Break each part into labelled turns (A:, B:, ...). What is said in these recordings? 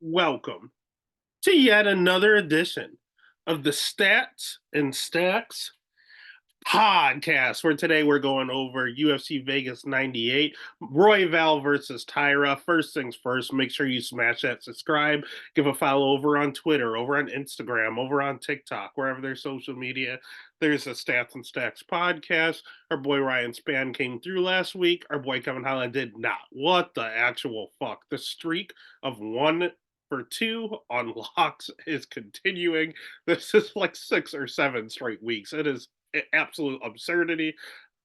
A: Welcome to yet another edition of the Stats and Stacks podcast. For today, we're going over UFC Vegas 98, Royval versus Taira. First things first, make sure you smash that subscribe, give a follow over on Twitter, over on Instagram, over on TikTok, wherever there's social media. There's a Stats and Stacks podcast. Our boy Ryan Spann came through last week. Our boy Kevin Holland did not. What the actual fuck? The streak of 1 for 2 on locks is continuing. This is like 6 or 7 straight weeks. It is absolute absurdity.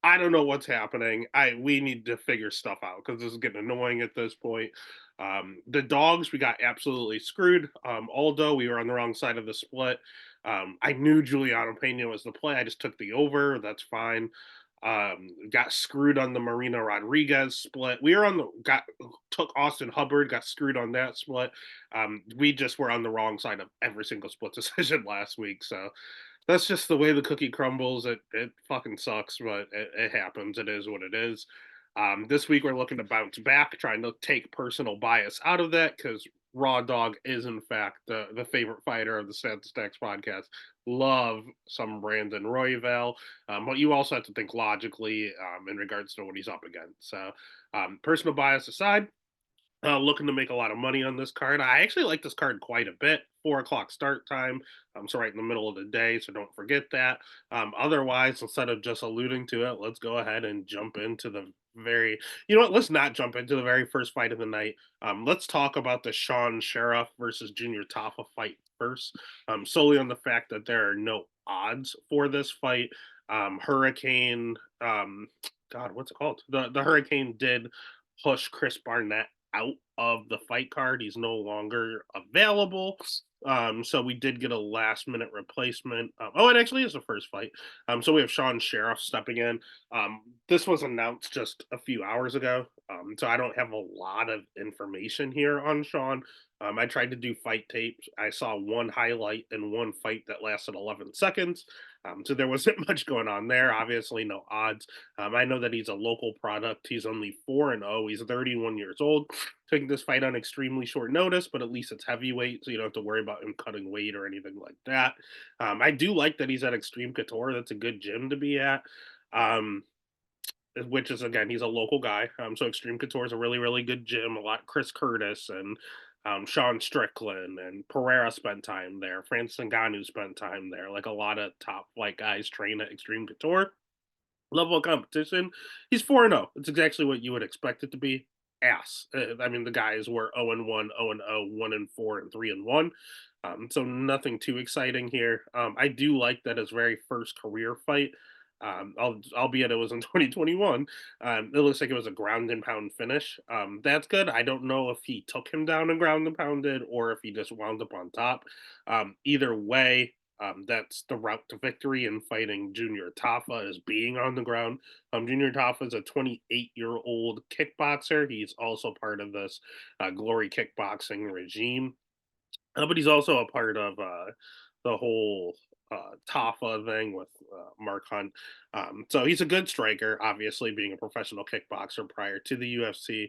A: I don't know what's happening. I We need to figure stuff out because this is getting annoying at this point. The dogs, we got absolutely screwed. Although we were on the wrong side of the split. I knew Juliano Pena was the play. I just took the over. That's fine. Got screwed on the Marina Rodriguez split. We were on the got took Austin Hubbard, got screwed on that split. We just were on the wrong side of every single split decision last week. So that's just the way the cookie crumbles. It fucking sucks, but it happens. It is what it is. This week we're looking to bounce back, trying to take personal bias out of that because Raw Dog is in fact the favorite fighter of the Statistics podcast. Love some Brandon Royval, but you also have to think logically in regards to what he's up against. So, personal bias aside, looking to make a lot of money on this card. I actually like this card quite a bit. 4 o'clock start time, so right in the middle of the day. So don't forget that. Otherwise, instead of just alluding to it, let's go ahead and jump into the very. You know what? Let's not jump into the very first fight of the night. Let's talk about the Sean Sheriff versus Junior Tafa fight first. Solely on the fact that there are no odds for this fight. Hurricane. God, what's it called? The Hurricane did push Chris Barnett out of the fight card. He's no longer available. So we did get a last minute replacement. Oh, it actually is the first fight. So we have Sean Sheriff stepping in. This was announced just a few hours ago. So I don't have a lot of information here on Sean. I tried to do fight tapes. I saw one highlight and one fight that lasted 11 seconds. So there wasn't much going on there. Obviously, no odds. I know that he's a local product. He's only 4-0. He's 31 years old. Taking this fight on extremely short notice, but at least it's heavyweight, so you don't have to worry about him cutting weight or anything like that. I do like that he's at Extreme Couture. That's a good gym to be at. Um, which is again, he's a local guy. So Extreme Couture is a really, really good gym. A lot Chris Curtis and Sean Strickland and Pereira spent time there. Francis Ngannou spent time there. Like a lot of top flight guys train at Extreme Couture. Level of competition. He's 4-0. It's exactly what you would expect it to be. Ass. I mean, the guys were 0-1, 0-0, 1-4, and 3-1. So nothing too exciting here. I do like that his very first career fight, albeit it was in 2021. It looks like it was a ground and pound finish. That's good. I don't know if he took him down and ground and pounded or if he just wound up on top. Either way, that's the route to victory in fighting Junior Tafa is being on the ground. Junior Tafa is a 28-year-old kickboxer. He's also part of this Glory kickboxing regime, but he's also a part of the whole Tafa thing with Mark Hunt. So he's a good striker, obviously, being a professional kickboxer prior to the UFC.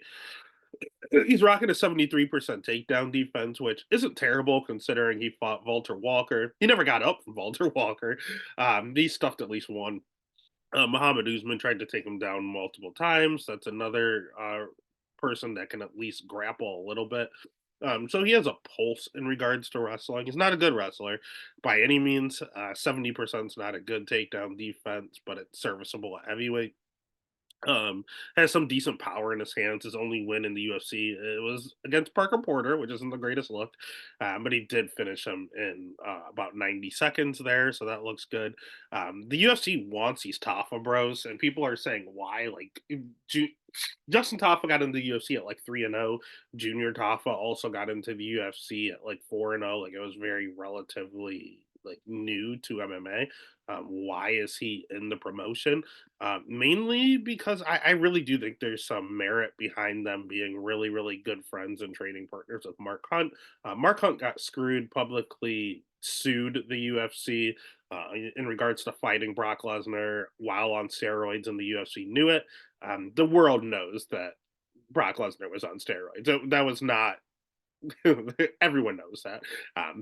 A: He's rocking a 73% takedown defense, which isn't terrible considering he fought Walter Walker. He never got up from Walter Walker. He stuffed at least one. Muhammad Usman tried to take him down multiple times. That's another person that can at least grapple a little bit. So he has a pulse in regards to wrestling. He's not a good wrestler by any means. 70% is not a good takedown defense, but it's serviceable at heavyweight. Has some decent power in his hands. His only win in the UFC it was against Parker Porter, which isn't the greatest look, but he did finish him in about 90 seconds there, so that looks good. The UFC wants these Tafa bros, and people are saying why. Like Justin Tafa got into the UFC at like 3-0. Junior Tafa also got into the UFC at like 4-0. Like it was very relatively like new to MMA. Why is he in the promotion? Mainly because I really do think there's some merit behind them being really, really good friends and training partners with Mark Hunt. Mark Hunt got screwed, publicly sued the UFC in regards to fighting Brock Lesnar while on steroids, and the UFC knew it. The world knows that Brock Lesnar was on steroids. That was not Everyone knows that.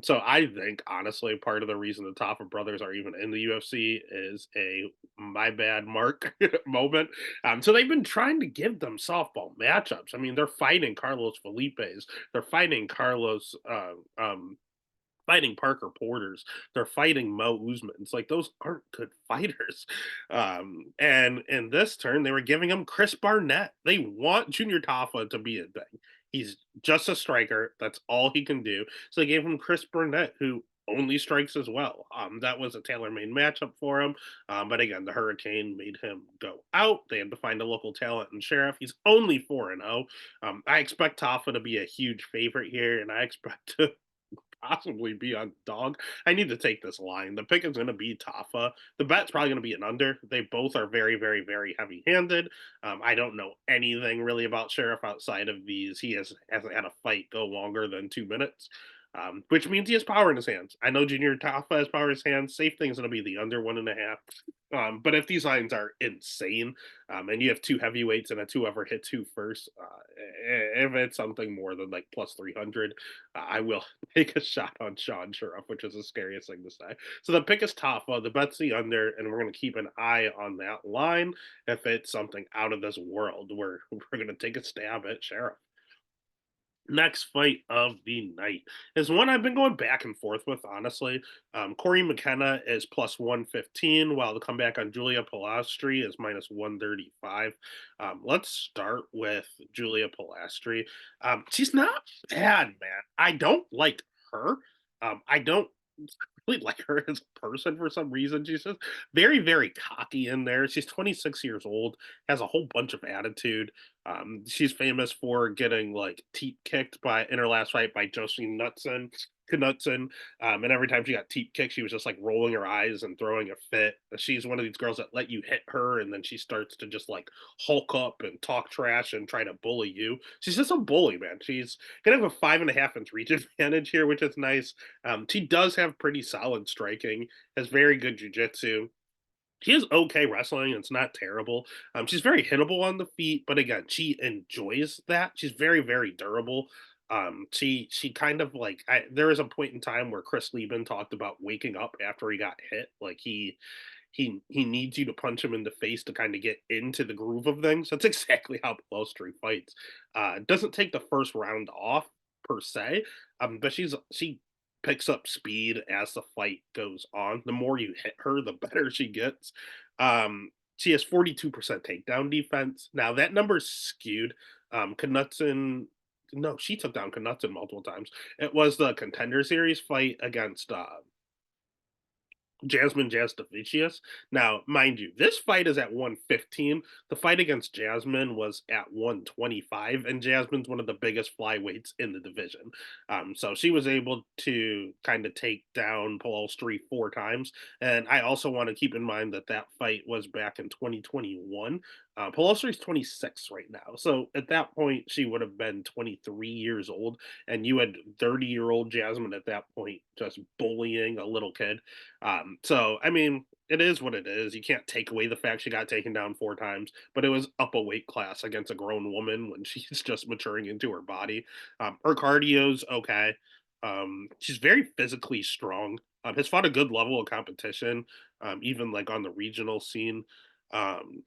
A: So I think honestly, part of the reason the Taffa brothers are even in the UFC is a my bad Mark moment. So they've been trying to give them softball matchups. I mean, they're fighting Carlos Felipe's, they're fighting fighting Parker Porters. They're fighting Mo Usmans. Like those aren't good fighters. And in this turn, they were giving him Chris Barnett. They want Junior Tafa to be a thing. He's just a striker. That's all he can do. So they gave him Chris Burnett, who only strikes as well. That was a tailor-made matchup for him. But again, the Hurricane made him go out. They had to find a local talent in Sheriff. He's only 4-0. I expect Tafa to be a huge favorite here, and I expect to possibly be on dog. I need to take this line. The pick is going to be Tafa. The bet's probably going to be an under. They both are very, very, very heavy handed. I don't know anything really about Sheriff outside of these. He hasn't had a fight go longer than 2 minutes. Which means he has power in his hands. I know Junior Tafa has power in his hands. Safe thing is going to be the under 1.5. But if these lines are insane, and you have two heavyweights and it's whoever hits who first, if it's something more than like plus 300, I will take a shot on Sean Sheriff, which is the scariest thing to say. So the pick is Tafa, the bet's the under, and we're going to keep an eye on that line. If it's something out of this world, we're going to take a stab at Sheriff. Next fight of the night is one I've been going back and forth with, honestly. Corey McKenna is plus 115, while the comeback on Julia Pilastri is minus 135. Let's start with Julia Pilastri. She's not bad, man. I don't like her. I don't really like her as a person for some reason. She's just very, very cocky in there. She's 26 years old, has a whole bunch of attitude. She's famous for getting like teeth kicked by in her last fight by Josie Knutson. And every time she got teeth kicked, she was just like rolling her eyes and throwing a fit. She's one of these girls that let you hit her, and then she starts to just like hulk up and talk trash and try to bully you. She's just a bully, man. She's gonna have a 5.5 inch reach advantage here, which is nice. She does have pretty solid striking, has very good jujitsu. She is okay wrestling. It's not terrible. She's very hittable on the feet, but again, she enjoys that. She's very, very durable. She kind of like there was a point in time where Chris Lieben talked about waking up after he got hit. Like he needs you to punch him in the face to kind of get into the groove of things. That's exactly how Pelostri fights. Doesn't take the first round off per se, but she picks up speed as the fight goes on. The more you hit her, the better she gets. She has 42% takedown defense. Now that number's skewed. Knutson, no, she took down Knutson multiple times. It was the Contender Series fight against Jasmine Jastovicius. Now, mind you, this fight is at 115. The fight against Jasmine was at 125, and Jasmine's one of the biggest flyweights in the division. So she was able to kind of take down Polostri 4 times. And I also want to keep in mind that that fight was back in 2021. Polostri's 26 right now. So at that point, she would have been 23 years old. And you had 30-year-old Jasmine at that point just bullying a little kid. So I mean, it is what it is. You can't take away the fact she got taken down 4 times, but it was up a weight class against a grown woman when she's just maturing into her body. Her cardio's okay. She's very physically strong. Has fought a good level of competition, even like on the regional scene. Um,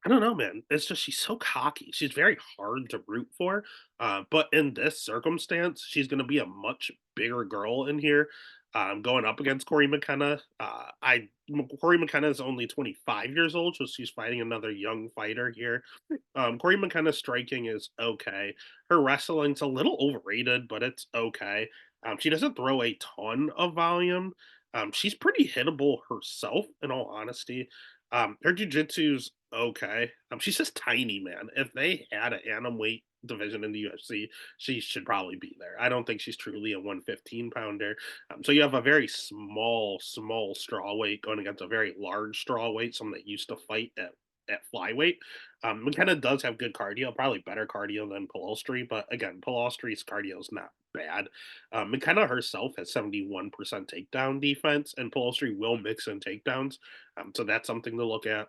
A: I don't know, man. It's just she's so cocky. She's very hard to root for. But in this circumstance, she's going to be a much bigger girl in here, going up against Corey McKenna. Corey McKenna is only 25 years old, so she's fighting another young fighter here. Corey McKenna's striking is okay. Her wrestling's a little overrated, but it's okay. She doesn't throw a ton of volume. She's pretty hittable herself, in all honesty. Her jujitsu's okay. She's just tiny, man. If they had an anim weight division in the UFC, she should probably be there. I don't think she's truly a 115 pounder. So you have a very small straw weight going against a very large straw weight, someone that used to fight at flyweight. McKenna does have good cardio, probably better cardio than Pelostri, but again, Pelostri's cardio is not bad. McKenna herself has 71% takedown defense, and Pelostri will mix in takedowns. So that's something to look at.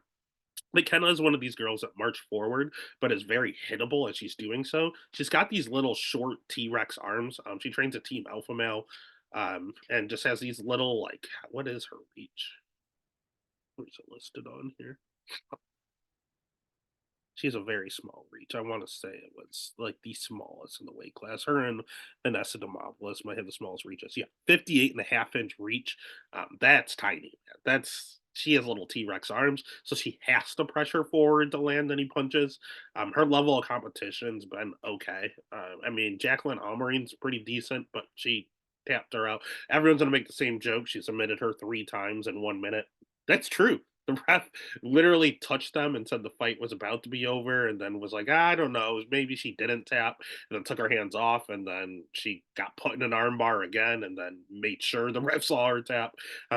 A: McKenna is one of these girls that march forward, but is very hittable as she's doing so. She's got these little short T Rex arms. She trains a team alpha male, and just has these little like what is her reach? Where's it listed on here? She has a very small reach. I want to say it was like the smallest in the weight class. Her and Vanessa Demopoulos might have the smallest reaches. Yeah, 58.5 inch reach. That's tiny. That's she has little T Rex arms, so she has to pressure forward to land any punches. Her level of competition's been okay. I mean, Jacqueline Almerine's pretty decent, but she tapped her out. Everyone's gonna make the same joke. She submitted her 3 times in 1 minute. That's true. The ref literally touched them and said the fight was about to be over, and then was like, I don't know, maybe she didn't tap, and then took her hands off, and then she got put in an armbar again, and then made sure the ref saw her tap.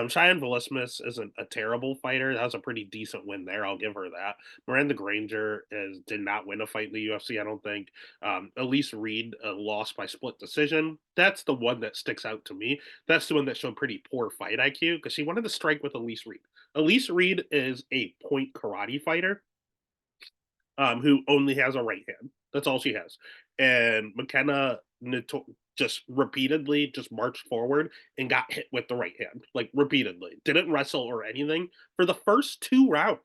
A: Cheyenne Velismus isn't a terrible fighter. That was a pretty decent win there. I'll give her that. Miranda Granger did not win a fight in the UFC, I don't think. Elise Reed lost by split decision. That's the one that sticks out to me. That's the one that showed pretty poor fight IQ because she wanted to strike with Elise Reed. Elise Reed is a point karate fighter who only has a right hand. That's all she has. And McKenna just repeatedly just marched forward and got hit with the right hand, like repeatedly. Didn't wrestle or anything for the first 2 rounds.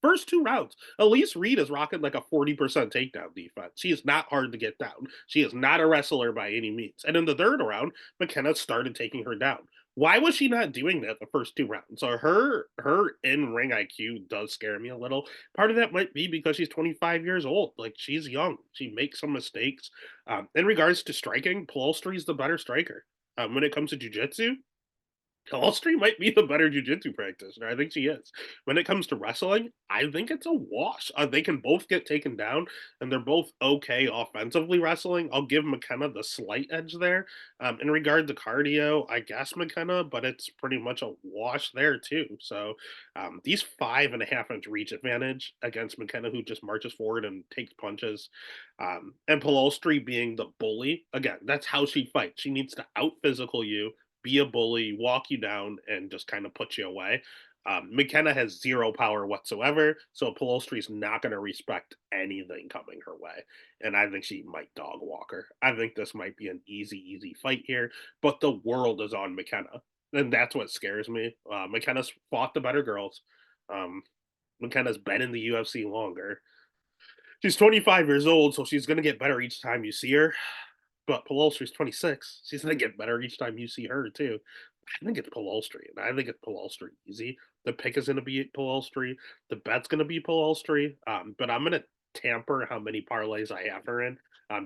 A: First 2 rounds. Elise Reed is rocking like a 40% takedown defense. She is not hard to get down. She is not a wrestler by any means. And in the third round, McKenna started taking her down. Why was she not doing that the first 2 rounds? So her in ring IQ does scare me a little. Part of that might be because she's 25 years old. Like she's young. She makes some mistakes. In regards to striking, Polstri is the better striker. When it comes to jujitsu, Polstri might be the better jujitsu practitioner. I think she is. When it comes to wrestling, I think it's a wash. They can both get taken down, and they're both okay offensively wrestling. I'll give McKenna the slight edge there. In regard to cardio, I guess McKenna, but it's pretty much a wash there too. So these 5.5 inch reach advantage against McKenna, who just marches forward and takes punches, and Polstri being the bully. Again, that's how she fights. She needs to out physical you, be a bully, walk you down, and just kind of put you away. McKenna has zero power whatsoever, so Pelostri's not going to respect anything coming her way. And I think she might dog walk her. I think this might be an easy fight here, but the world is on McKenna. And that's what scares me. McKenna's fought the better girls. Um, McKenna's been in the UFC longer. She's 25 years old, so she's going to get better each time you see her. But Pelolstri's 26. She's gonna get better each time you see her too. I think it's Pelolstri, and I think it's Pelolstri easy. The pick is gonna be Pelolstri. The bet's gonna be Pelolstri. But I'm gonna tamper how many parlays I have her in.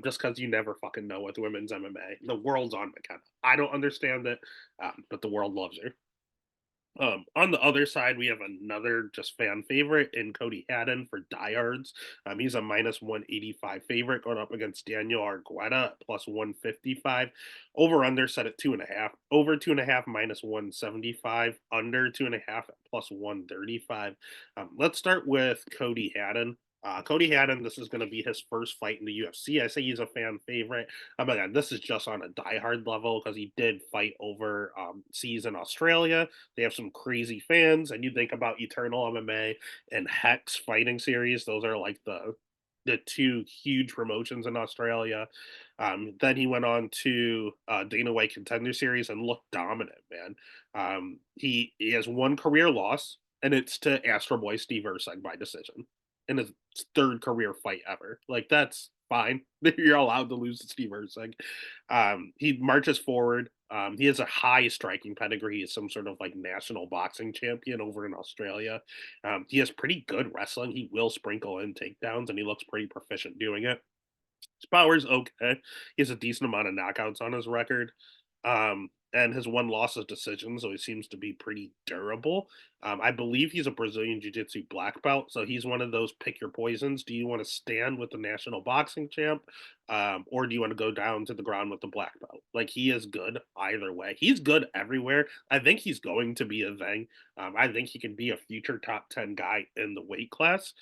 A: Just because you never fucking know with women's MMA. The world's on McKenna. I don't understand it, but the world loves her. On the other side, we have another just fan favorite in Cody Haddon for diehards. He's a minus 185 favorite going up against Daniel Argueta at plus 155. Over under set at 2.5. Over 2.5 minus 175. Under 2.5 at plus 135. Let's start with Cody Haddon. Cody Haddon, this is going to be his first fight in the UFC. I say he's a fan favorite. Again, this is just on a diehard level because he did fight over seas in Australia. They have some crazy fans, and you think about Eternal MMA and Hex Fighting Series; those are like the two huge promotions in Australia. Then he went on to Dana White Contender Series and looked dominant, man. He has one career loss, and it's to Astro Boy Steve Erceg by decision in his third career fight ever. Like that's fine. You're allowed to lose to Steve Erceg. He marches forward. He has a high striking pedigree. He's some sort of like national boxing champion over in Australia. He has pretty good wrestling. He will sprinkle in takedowns, and he looks pretty proficient doing it. His power's okay. He has a decent amount of knockouts on his record. And his one loss is decision, so he seems to be pretty durable. I believe he's a Brazilian Jiu Jitsu black belt, so he's one of those pick your poisons. Do you want to stand with the national boxing champ, or do you want to go down to the ground with the black belt? Like, he is good either way. He's good everywhere. I think he's going to be a thing. I think he can be a future top 10 guy in the weight class.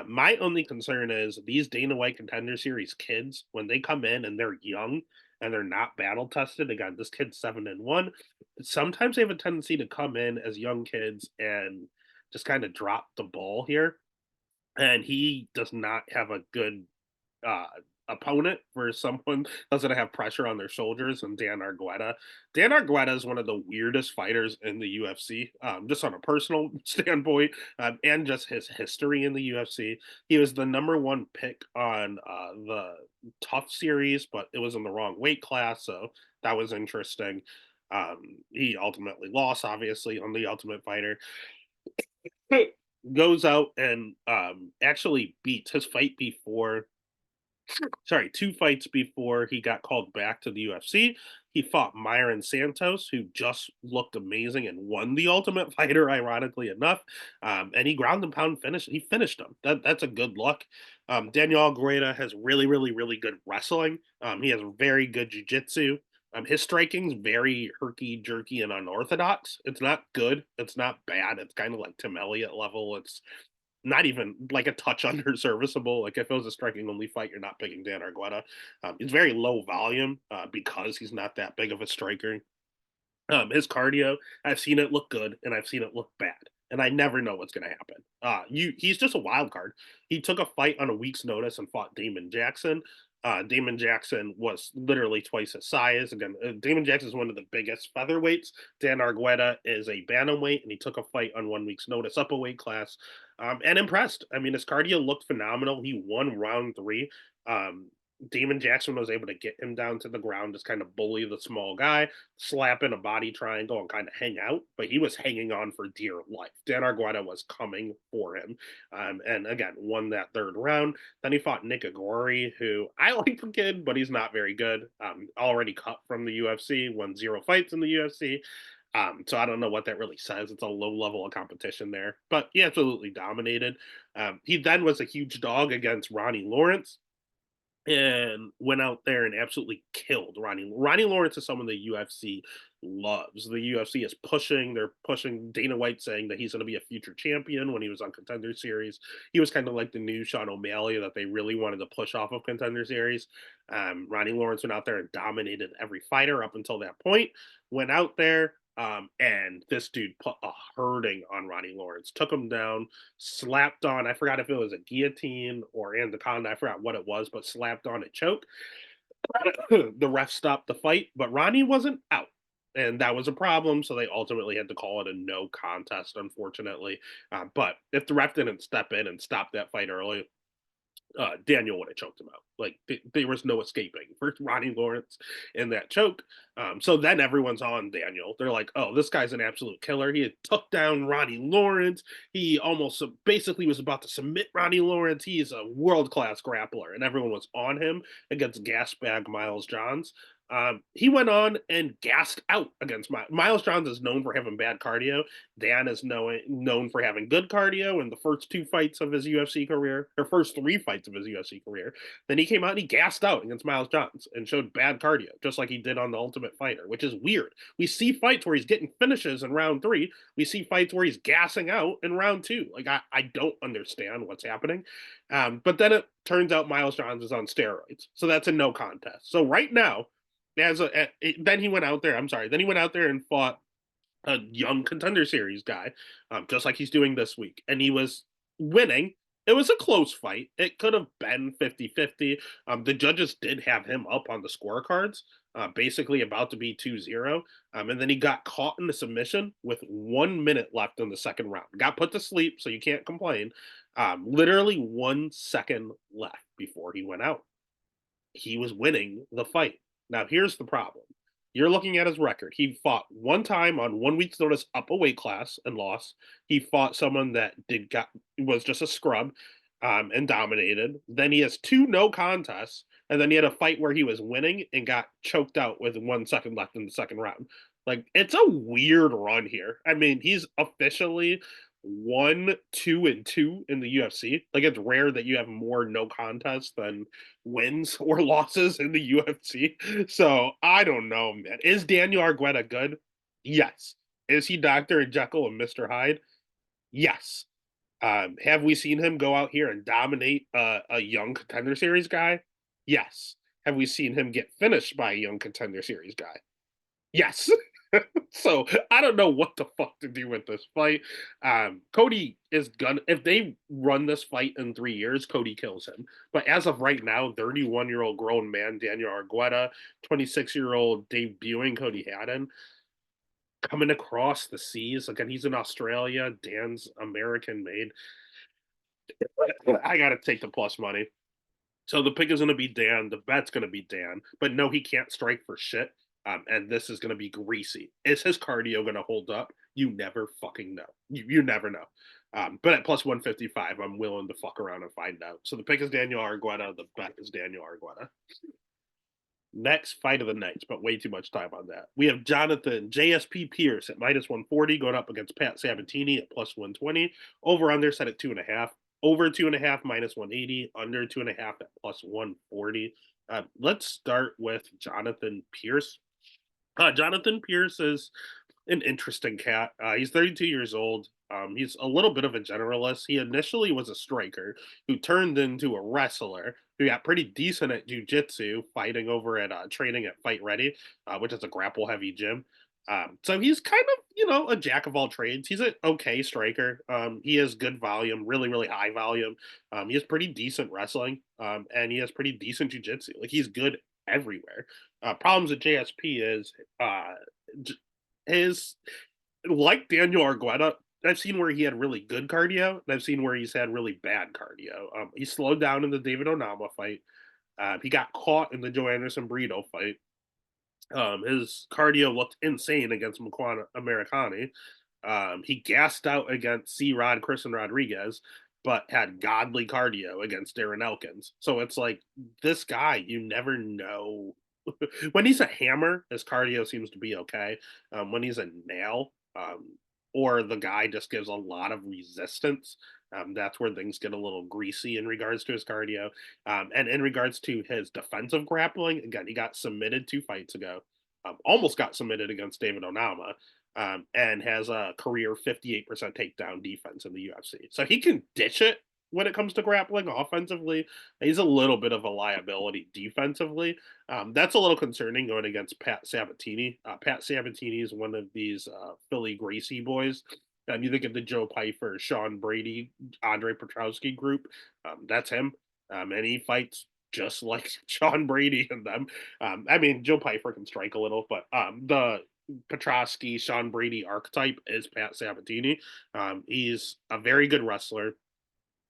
A: My only concern is these Dana White Contender Series kids, when they come in and they're young and they're not battle tested. Again, this kid's 7-1. Sometimes they have a tendency to come in as young kids and just kind of drop the ball here. and he does not have a good uh, opponent for someone doesn't have pressure on their shoulders and Dan Argueta. Dan Argueta is one of the weirdest fighters in the UFC, just on a personal standpoint, and just his history in the UFC. He was the number one pick on the Tough series, but it was in the wrong weight class, so that was interesting. He ultimately lost, obviously, on the Ultimate Fighter. Goes out and actually beats his fight before, sorry, 2 fights before he got called back to the UFC. He fought Myron Santos, who just looked amazing and won the Ultimate Fighter, ironically enough. And he ground and pound finished. He finished him. That's a good look. Daniel Guerrera has really, really, really good wrestling. He has very good jiu-jitsu. His striking's very herky jerky and unorthodox. It's not good. It's not bad. It's kind of like Tim Elliott level. It's not even like a touch under serviceable. Like if it was a striking only fight, you're not picking Dan Argueta. It's very low volume because he's not that big of a striker. His cardio, I've seen it look good and I've seen it look bad. And I never know what's going to happen. He's just a wild card. He took a fight on a week's notice and fought Damon Jackson. Damon Jackson was literally twice his size. Again, Damon Jackson is one of the biggest featherweights. Dan Argueta is a bantamweight, and he took a fight on 1 week's notice up a weight class, and impressed. I mean, his cardio looked phenomenal. He won round 3. Um, Damon Jackson was able to get him down to the ground, just kind of bully the small guy, slap in a body triangle, and kind of hang out. But he was hanging on for dear life. Dan Argueta was coming for him, and again won that 3rd round. Then he fought Nick Agori, who I like the kid, but he's not very good. Already cut from the UFC, won 0 fights in the UFC. So I don't know what that really says. It's a low level of competition there, but he absolutely dominated. He then was a huge dog against Ronnie Lawrence and went out there and absolutely killed Ronnie. Ronnie Lawrence is someone the UFC loves. The UFC is pushing. They're pushing Dana White, saying that he's going to be a future champion. When he was on Contender Series, he was kind of like the new Sean O'Malley that they really wanted to push off of Contender Series. Ronnie Lawrence went out there and dominated every fighter up until that point. Went out there. And this dude put a hurting on Ronnie Lawrence, took him down, slapped on, I forgot if it was a guillotine or anaconda, I forgot what it was, but slapped on a choke. The ref stopped the fight, but Ronnie wasn't out. And that was a problem, so they ultimately had to call it a no contest, unfortunately. But if the ref didn't step in and stop that fight early, Daniel would have choked him out. Like there was no escaping for Ronnie Lawrence in that choke. So then everyone's on Daniel. They're like, "Oh, this guy's an absolute killer. He had took down Ronnie Lawrence. He almost basically was about to submit Ronnie Lawrence. He is a world class grappler," and everyone was on him against gasbag Miles Johns. He went on and gassed out against Miles Johns is known for having bad cardio. Dan is known for having good cardio in the first 2 fights of his UFC career, or first 3 fights of his UFC career. Then he came out and he gassed out against Miles Johns and showed bad cardio, just like he did on the Ultimate Fighter, which is weird. We see fights where he's getting finishes in round 3. We see fights where he's gassing out in round 2. Like I don't understand what's happening. But then it turns out Miles Johns is on steroids, so that's a no contest. So right now, then he went out there. I'm sorry. Then he went out there and fought a young Contender Series guy, just like he's doing this week. And he was winning. It was a close fight. It could have been 50-50. The judges did have him up on the scorecards, basically about to be 2-0. And then he got caught in the submission with 1 minute left in the second round. Got put to sleep, so you can't complain. Literally 1 second left before he went out. He was winning the fight. Now, here's the problem. You're looking at his record. He fought 1 time on 1 week's notice up a weight class and lost. He fought someone that was just a scrub, and dominated. Then he has 2 no contests, and then he had a fight where he was winning and got choked out with 1 second left in the second round. Like it's a weird run here. I mean, he's officially 1-2-2 in the UFC. Like it's rare that you have more no contests than wins or losses in the UFC. So I don't know, man. Is Daniel Argueta good? Yes. Is he Dr. Jekyll and Mr. Hyde? Yes. Have we seen him go out here and dominate a young Contender Series guy? Yes. Have we seen him get finished by a young Contender Series guy? Yes. So I don't know what the fuck to do with this fight. Cody is gonna if they run this fight in 3 years, Cody kills him. But as of right now, 31-year-old grown man Daniel Argueta, 26-year-old debuting Cody Haddon, coming across the seas. Again, he's in Australia. Dan's American made. I gotta take the plus money. So the pick is going to be Dan. The bet's going to be Dan. But no, he can't strike for shit. And this is going to be greasy. Is his cardio going to hold up? You never fucking know. You never know. But at plus 155, I'm willing to fuck around and find out. So the pick is Daniel Argueta. The bet is Daniel Argueta. Next fight of the night, but way too much time on that. We have Jonathan JSP Pierce at minus 140 going up against Pat Sabatini at plus 120. Over under set at 2.5. Over 2.5 minus 180. Under 2.5 at plus 140. Let's start with Jonathan Pierce. Jonathan Pierce is an interesting cat. He's 32 years old. He's a little bit of a generalist. He initially was a striker who turned into a wrestler who got pretty decent at jujitsu, fighting over at training at Fight Ready, which is a grapple heavy gym. So he's kind of, a jack of all trades. He's an okay striker. He has good volume, really, really high volume. He has pretty decent wrestling, and he has pretty decent jujitsu. Like he's good everywhere. Problems with JSP is his like Daniel Argueta. I've seen where he had really good cardio, and I've seen where he's had really bad cardio. He slowed down in the David Onama fight. He got caught in the Joe Anderson Brito fight. His cardio looked insane against Makwan Americani. He gassed out against C. Rod Christian Rodriguez, but had godly cardio against Darren Elkins. So it's like this guy, you never know. When he's a hammer, his cardio seems to be okay. When he's a nail, or the guy just gives a lot of resistance, that's where things get a little greasy in regards to his cardio. And in regards to his defensive grappling, again, he got submitted 2 fights ago, almost got submitted against David Onama, and has a career 58% takedown defense in the UFC. So he can dish it when it comes to grappling offensively. He's a little bit of a liability defensively. That's a little concerning going against Pat Sabatini. Pat Sabatini is one of these Philly Gracie boys. You think of the Joe Pyfer, Sean Brady, Andre Petrowski group. That's him. And he fights just like Sean Brady and them. I mean, Joe Pyfer can strike a little, but the Petrowski, Sean Brady archetype is Pat Sabatini. He's a very good wrestler,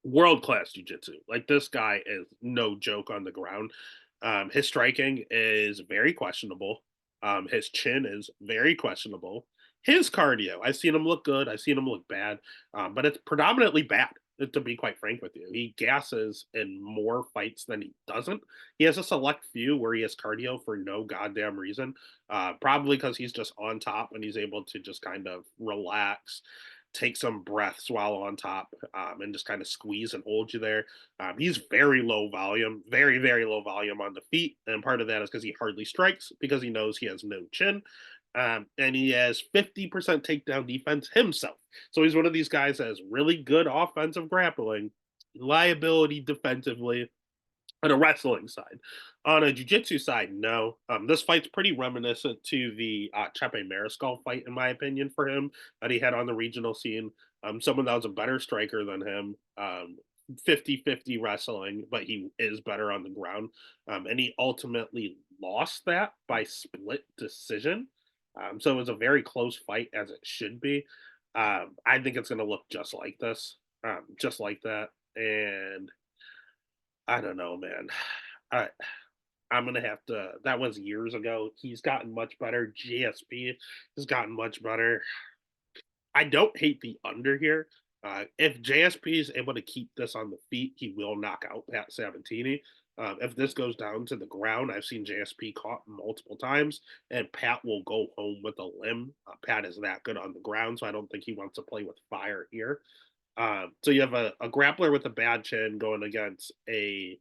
A: world class jujitsu. Like this guy is no joke on the ground. His striking is very questionable. His chin is very questionable. His cardio, I've seen him look good. I've seen him look bad, but it's predominantly bad. To be quite frank with you, he gasses in more fights than he doesn't. He has a select few where he has cardio for no goddamn reason, probably because he's just on top and he's able to just kind of relax, take some breaths while on top, and just kind of squeeze and hold you there. He's very low volume, very, very low volume on the feet. And part of that is because he hardly strikes because he knows he has no chin. And he has 50% takedown defense himself. So he's one of these guys that has really good offensive grappling, liability defensively, on a wrestling side. On a jiu-jitsu side, no. This fight's pretty reminiscent to the Chepe Mariscal fight, in my opinion, for him that he had on the regional scene. Someone that was a better striker than him. 50-50 wrestling, but he is better on the ground. And he ultimately lost that by split decision. So it was a very close fight, as it should be. I think it's going to look just like this, just like that. And I don't know, man. I I'm gonna have to. That was years ago. He's gotten much better. GSP has gotten much better. I don't hate the under here. If JSP is able to keep this on the feet, he will knock out Pat Sabatini. If this goes down to the ground, I've seen JSP caught multiple times, and Pat will go home with a limb. Pat is that good on the ground, so I don't think he wants to play with fire here. So you have a grappler with a bad chin going against a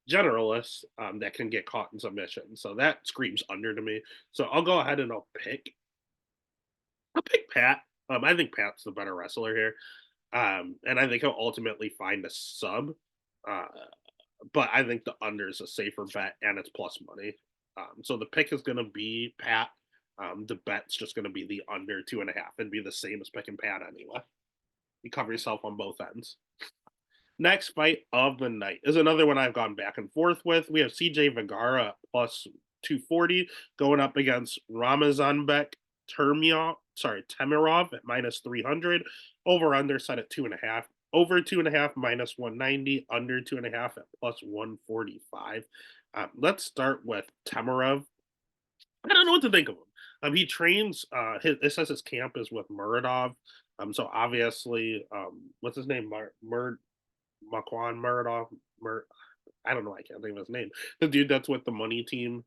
A: generalist that can get caught in submission. So that screams under to me. So I'll go ahead and I'll pick Pat. I think Pat's the better wrestler here. And I think he'll ultimately find a sub. Uh, but I think the under is a safer bet and it's plus money. So the pick is going to be Pat. The bet's just going to be the under 2.5 and be the same as pick and pad anyway. You cover yourself on both ends. Next fight of the night is another one I've gone back and forth with. We have CJ Vergara plus 240 going up against Ramazanbek Temirov at minus 300. Over under set at 2.5. Over 2.5 minus 190. Under 2.5 at plus 145. Let's start with Temirov. I don't know what to think of him. He trains. It says his camp is with Muradov. So obviously, what's his name? Makwan Muradov. I don't know. I can't think of his name. The dude that's with the money team.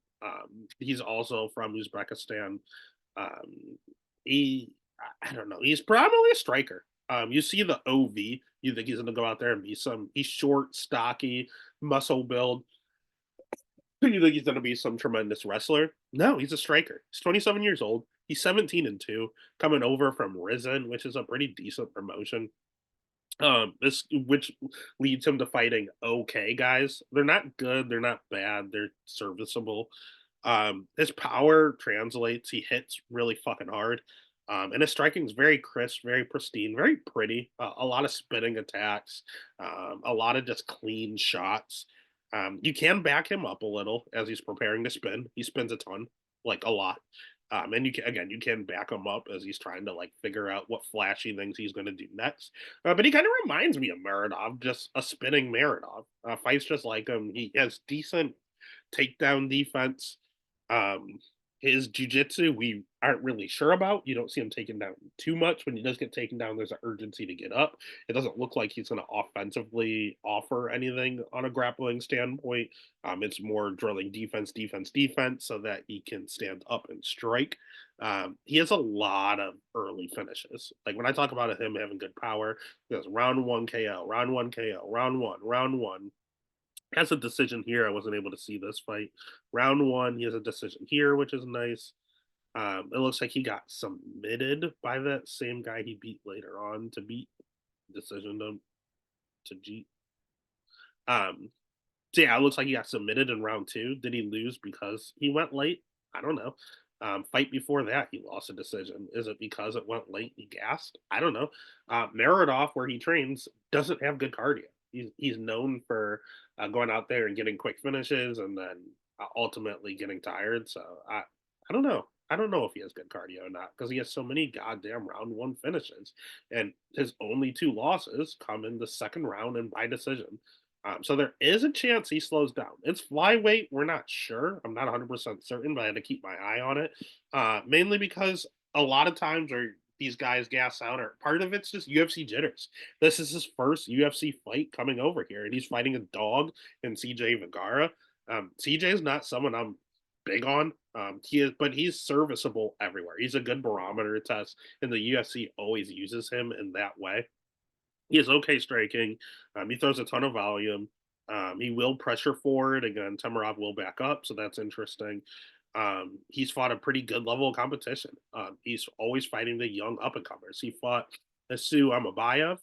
A: He's also from Uzbekistan. Um, I don't know. He's probably a striker. You see the OV. You think he's going to go out there and be some? He's short, stocky, muscle build. You think he's going to be some tremendous wrestler? No, he's a striker. He's 27 years old. He's 17-2, coming over from Risen, which is a pretty decent promotion. This which leads him to fighting okay guys. They're not good, they're not bad, they're serviceable. His power translates, he hits really fucking hard. And his striking is very crisp, very pristine, very pretty. A lot of spinning attacks, a lot of just clean shots. You can back him up a little as he's preparing to spin. He spins a ton, like a lot. And you can back him up as he's trying to like figure out what flashy things he's going to do next. But he kind of reminds me of Maradov, just a spinning Maradov. Fights just like him. He has decent takedown defense. Um, his jujitsu, we aren't really sure about. You don't see him taken down too much. When he does get taken down, there's an urgency to get up. It doesn't look like he's going to offensively offer anything on a grappling standpoint. It's more drilling defense, defense, defense, so that he can stand up and strike. He has a lot of early finishes. Like when I talk about him having good power, he has round one KO, round one KO, round one, has a decision here. I wasn't able to see this fight. Round one, he has a decision here, which is nice. It looks like he got submitted by that same guy he beat later on to beat decision to G. Um, so yeah, it looks like he got submitted in round two. Did he lose because he went late? I don't know. Fight before that, he lost a decision. Is it because it went late? He gassed? I don't know. Meredov, where he trains, doesn't have good cardio. He's known for going out there and getting quick finishes and then ultimately getting tired. So I don't know. I don't know if he has good cardio or not because he has so many goddamn round one finishes, and his only two losses come in the second round and by decision. So there is a chance he slows down. It's flyweight. We're not sure. I'm not 100% certain, but I had to keep my eye on it. Mainly because a lot of times where these guys gas out, or part of it's just UFC jitters. This is his first UFC fight coming over here, and he's fighting a dog in CJ Vergara. CJ is not someone I'm big on. But he's serviceable everywhere. He's a good barometer test, and the UFC always uses him in that way. He has okay striking. He throws a ton of volume. He will pressure forward. Again, Temirov will back up, so that's interesting. He's fought a pretty good level of competition. He's always fighting the young up and comers. He fought Asu Amabayev,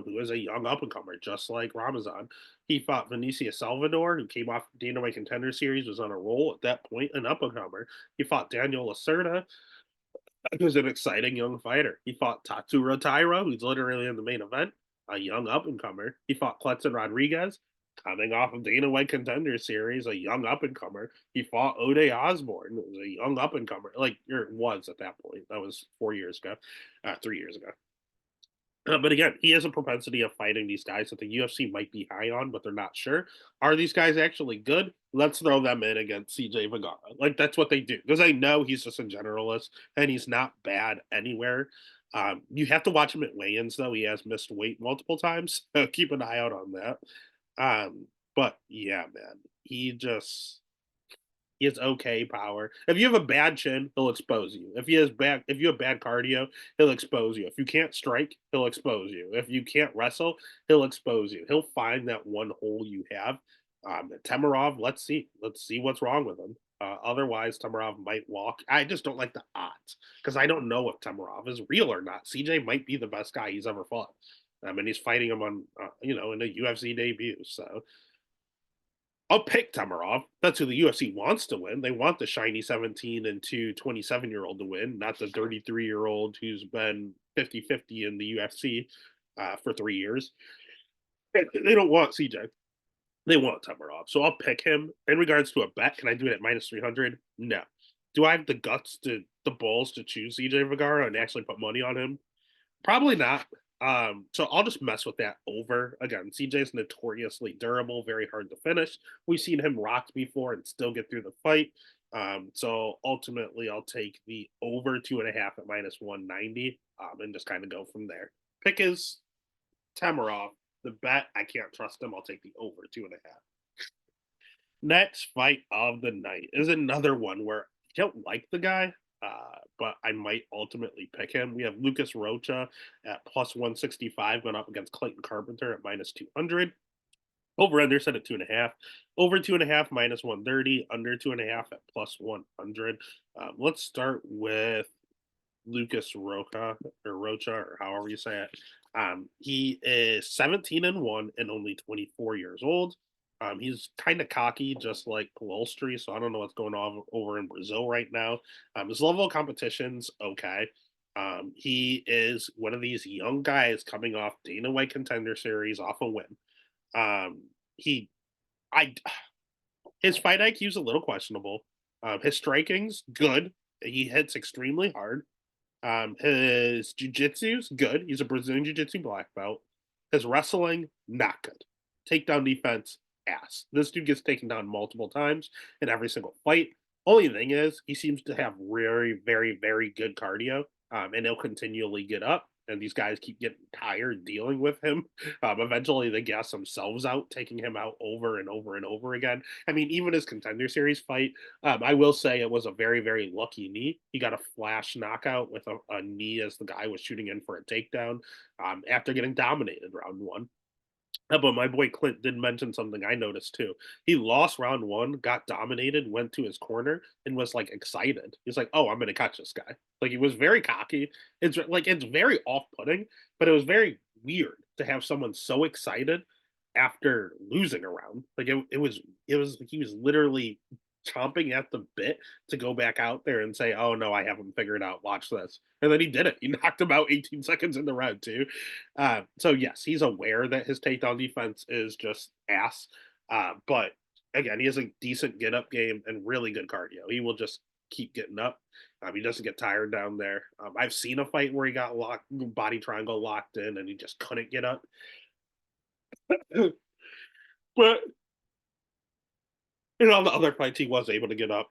A: who is a young up and comer, just like Ramazan. He fought Vinicia Salvador, who came off Dana White Contender Series, was on a roll at that point, an up and comer. He fought Daniel Lacerda, he was an exciting young fighter. He fought Taira, who's literally in the main event, a young up and comer. He fought Kletzen Rodriguez, coming off of Dana White Contender Series, a young up and comer. He fought Ode Osborne, who was a young up and comer. Like, or was at that point. That was 4 years ago, 3 years ago. But again, he has a propensity of fighting these guys that the UFC might be high on, but they're not sure. Are these guys actually good? Let's throw them in against CJ Vergara. Like that's what they do because they know he's just a generalist and he's not bad anywhere. You have to watch him at weigh-ins though. He has missed weight multiple times. So keep an eye out on that. But yeah, man, he has okay power. If you have a bad chin, he'll expose you. If you have bad cardio, he'll expose you. If you can't strike, he'll expose you. If you can't wrestle, he'll expose you. He'll find that one hole you have. Temirov, let's see what's wrong with him. Otherwise, Temirov might walk. I just don't like the odds because I don't know if Temirov is real or not. CJ might be the best guy he's ever fought. I mean, he's fighting him on, in a UFC debut. So I'll pick Tamarov. That's who the UFC wants to win. They want the shiny 17 and 27-year-old to win, not the 33-year-old who's been 50-50 in the UFC for 3 years. They don't want CJ. They want Tamarov. So I'll pick him. In regards to a bet, can I do it at minus 300? No. Do I have the guts the balls to choose CJ Vergara and actually put money on him? Probably not. So I'll just mess with that over. Again, CJ's notoriously durable, very hard to finish. We've seen him rocked before and still get through the fight. So ultimately, I'll take the over 2.5 at minus 190 and just kind of go from there. Pick is Tamarov. The bet, I can't trust him. I'll take the over 2.5. Next fight of the night is another one where I don't like the guy, but I might ultimately pick him. We have Lucas Rocha at plus 165 going up against Clayton Carpenter at minus 200. Over under set at 2.5. Over 2.5 minus 130. Under 2.5 at plus 100. Let's start with Lucas Rocha or however you say it. He is 17-1 and only 24 years old. He's kind of cocky, just like Pelostri. So I don't know what's going on over in Brazil right now. His level of competition's okay. He is one of these young guys coming off Dana White Contender Series off a win. He, I, his fight IQ is a little questionable. His striking's good. He hits extremely hard. His jujitsu's good. He's a Brazilian jiu-jitsu black belt. His wrestling, not good. Takedown defense, ass. This dude gets taken down multiple times in every single fight. Only thing is, he seems to have very, very, very good cardio, and he'll continually get up. And these guys keep getting tired dealing with him. Eventually, they gas themselves out, taking him out over and over and over again. I mean, even his contender series fight, I will say it was a very, very lucky knee. He got a flash knockout with a knee as the guy was shooting in for a takedown after getting dominated round one. But my boy Clint did mention something I noticed too. He lost round one, got dominated, went to his corner, and was like excited. He's like, "Oh, I'm gonna catch this guy." Like he was very cocky. It's very off putting, but it was very weird to have someone so excited after losing a round. Like it was like he was literally chomping at the bit to go back out there and say, "Oh no, I haven't figured out. Watch this." And then he did it. He knocked him out 18 seconds in the round too. So yes, he's aware that his takedown defense is just ass. But again, he has a decent get up game and really good cardio. He will just keep getting up. He doesn't get tired down there. I've seen a fight where he got locked, body triangle locked in, and he just couldn't get up. But in all the other fights, he was able to get up.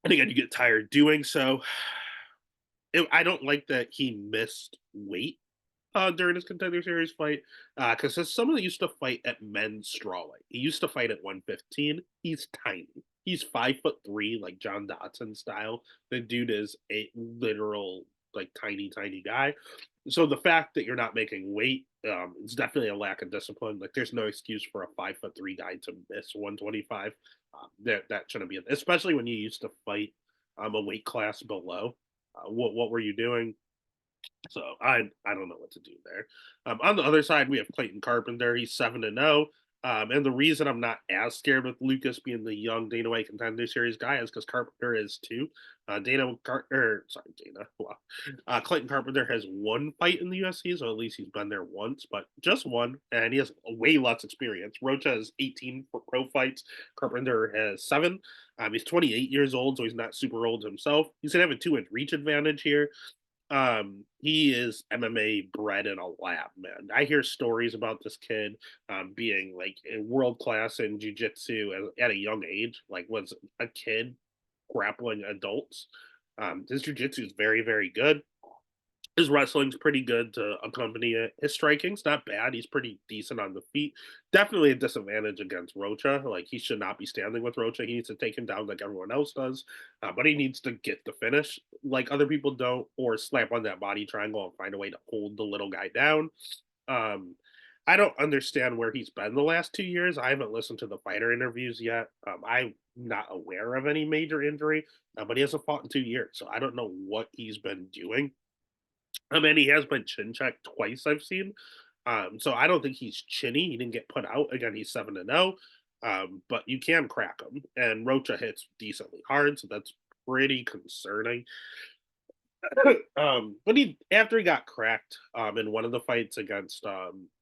A: And again, you get tired doing so. I don't like that he missed weight during his contender series fight because someone that used to fight at men's strawweight. He used to fight at 115. He's tiny. He's 5'3", like John Dotson style. The dude is a literal like tiny, tiny guy. So the fact that you're not making weight, it's definitely a lack of discipline. Like there's no excuse for a 5'3" guy to miss 125. That shouldn't be, especially when you used to fight a weight class below. What were you doing? So I don't know what to do there. On the other side, we have Clayton Carpenter. He's 7-0. And the reason I'm not as scared with Lucas being the young Dana White Contender Series guy is because Carpenter is too. Clayton Carpenter has one fight in the UFC, so at least he's been there once, but just one, and he has way less experience. Rocha has 18 pro fights. Carpenter has 7. He's 28 years old, so he's not super old himself. He's gonna have a 2-inch reach advantage here. He is MMA bred in a lab, man. I hear stories about this kid being like world class in jujitsu at a young age, like was a kid grappling adults. His jujitsu is very, very good. His wrestling's pretty good to accompany it. His striking's not bad. He's pretty decent on the feet. Definitely a disadvantage against Rocha. Like he should not be standing with Rocha. He needs to take him down like everyone else does. But he needs to get the finish like other people don't, or slap on that body triangle and find a way to hold the little guy down. Um, I don't understand where he's been the last 2 years. I haven't listened to the fighter interviews yet. I'm not aware of any major injury, but he hasn't fought in 2 years, so I don't know what he's been doing. I mean, he has been chin checked twice, I've seen. So I don't think he's chinny. He didn't get put out. Again, he's 7-0. but you can crack him, and Rocha hits decently hard, so that's pretty concerning. But he after he got cracked in one of the fights against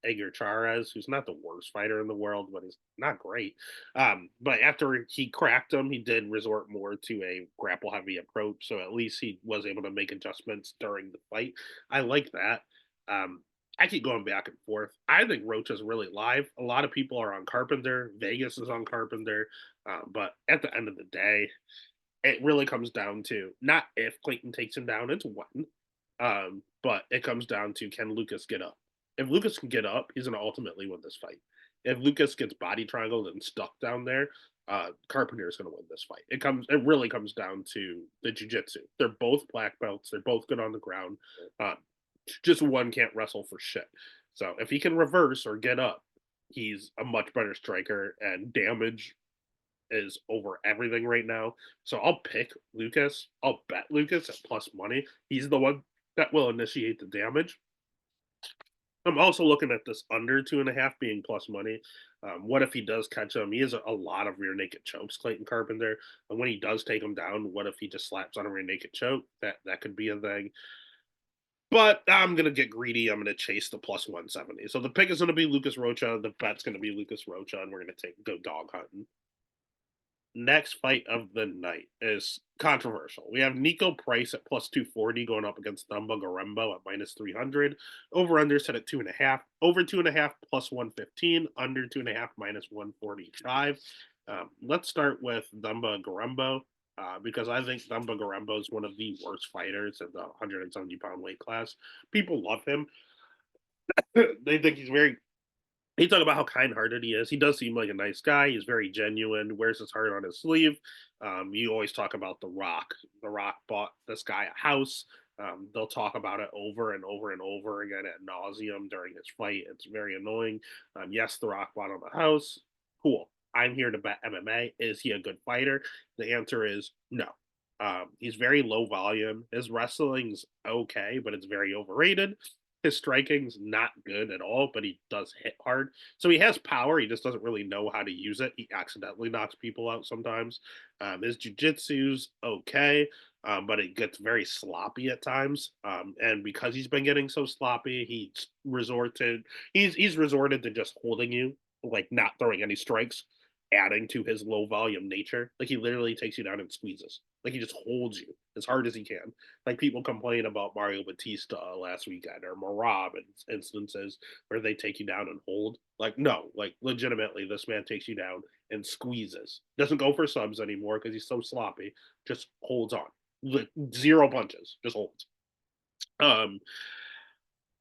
A: Edgar Chairez, who's not the worst fighter in the world, but he's not great. But after he cracked him, he did resort more to a grapple heavy approach, so at least he was able to make adjustments during the fight. I like that. Um, I keep going back and forth. I think Rocha's really live. A lot of people are on Carpenter. Vegas is on Carpenter. But at the end of the day, it really comes down to not if Clayton takes him down, it's when. But it comes down to can Lucas get up? If Lucas can get up, he's going to ultimately win this fight. If Lucas gets body triangled and stuck down there, Carpenter is going to win this fight. It really comes down to the jujitsu. They're both black belts. They're both good on the ground. Uh, just one can't wrestle for shit. So if he can reverse or get up, he's a much better striker, and damage is over everything right now. So I'll pick Lucas. I'll bet Lucas at plus money. He's the one that will initiate the damage. I'm also looking at this under 2.5 being plus money. What if he does catch him? He has a lot of rear naked chokes, Clayton Carpenter. And when he does take him down, what if he just slaps on a rear naked choke? That could be a thing. But I'm gonna get greedy. I'm gonna chase the plus 170. So the pick is gonna be Lucas Rocha. The bet's gonna be Lucas Rocha, and we're gonna go dog hunting. Next fight of the night is controversial. We have Nico Price at plus 240 going up against Thumba Garembo at minus 300. Over under set at 2.5. Over 2.5 plus 115. Under 2.5 minus 145. Let's start with Thumba Garembo because I think Thumba Garembo is one of the worst fighters in the 170-pound weight class. People love him. They think he's very he talked about how kind-hearted he is. He does seem like a nice guy. He's very genuine. Wears his heart on his sleeve. You always talk about The Rock. The Rock bought this guy a house. They'll talk about it over and over and over again at nauseum during his fight. It's very annoying. Yes, The Rock bought him a house. Cool. I'm here to bet MMA. Is he a good fighter? The answer is no. He's very low volume. His wrestling's okay, but it's very overrated. His striking's not good at all, but he does hit hard. So he has power. He just doesn't really know how to use it. He accidentally knocks people out sometimes. His jujitsu's okay, but it gets very sloppy at times. And because he's been getting so sloppy, he's resorted to just holding you, like not throwing any strikes, adding to his low volume nature. Like he literally takes you down and squeezes. Like he just holds you as hard as he can. Like people complain about Mario Batista last weekend or Marab instances where they take you down and hold. Like no, like legitimately, this man takes you down and squeezes. Doesn't go for subs anymore because he's so sloppy. Just holds on. Like, zero punches, just holds. Um,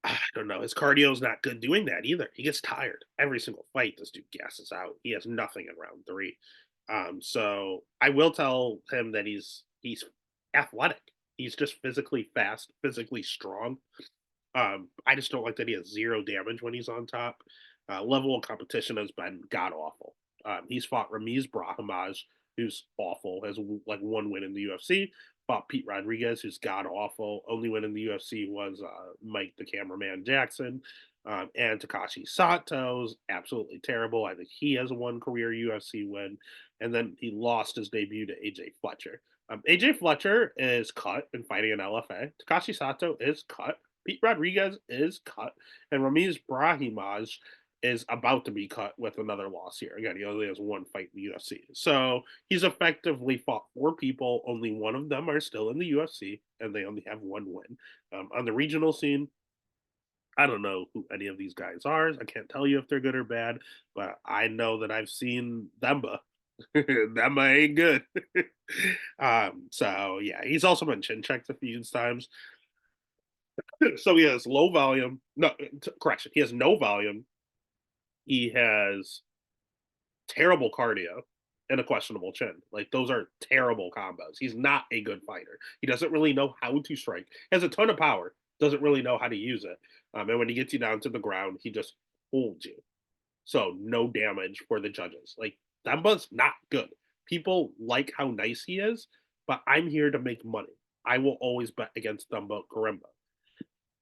A: I don't know. His cardio is not good doing that either. He gets tired every single fight. This dude gasses out. He has nothing in round three. So I will tell him that he's athletic. He's just physically fast, physically strong. I just don't like that he has zero damage when he's on top. Level of competition has been god awful. He's fought Ramiz Brahimaj, who's awful, has like one win in the UFC. Fought Pete Rodriguez, who's god awful. Only win in the UFC was Mike the Cameraman Jackson. And Takashi Sato's absolutely terrible. I think he has one career UFC win. And then he lost his debut to AJ Fletcher. AJ Fletcher is cut and fighting an LFA. Takashi Sato is cut. Pete Rodriguez is cut, and Ramiz Brahimaj is about to be cut with another loss here. Again, he only has one fight in the UFC. So he's effectively fought four people. Only one of them are still in the UFC, and they only have one win. On the regional scene, I don't know who any of these guys are. I can't tell you if they're good or bad, but I know that I've seen Themba. Themba ain't good. So yeah, he's also been chin checked a few times. So he has low volume. No, correction. He has no volume. He has terrible cardio and a questionable chin. Like those are terrible combos. He's not a good fighter. He doesn't really know how to strike. He has a ton of power. Doesn't really know how to use it. And when he gets you down to the ground, he just holds you. So no damage for the judges. Like Themba's not good. People like how nice he is, but I'm here to make money. I will always bet against Themba Garemba.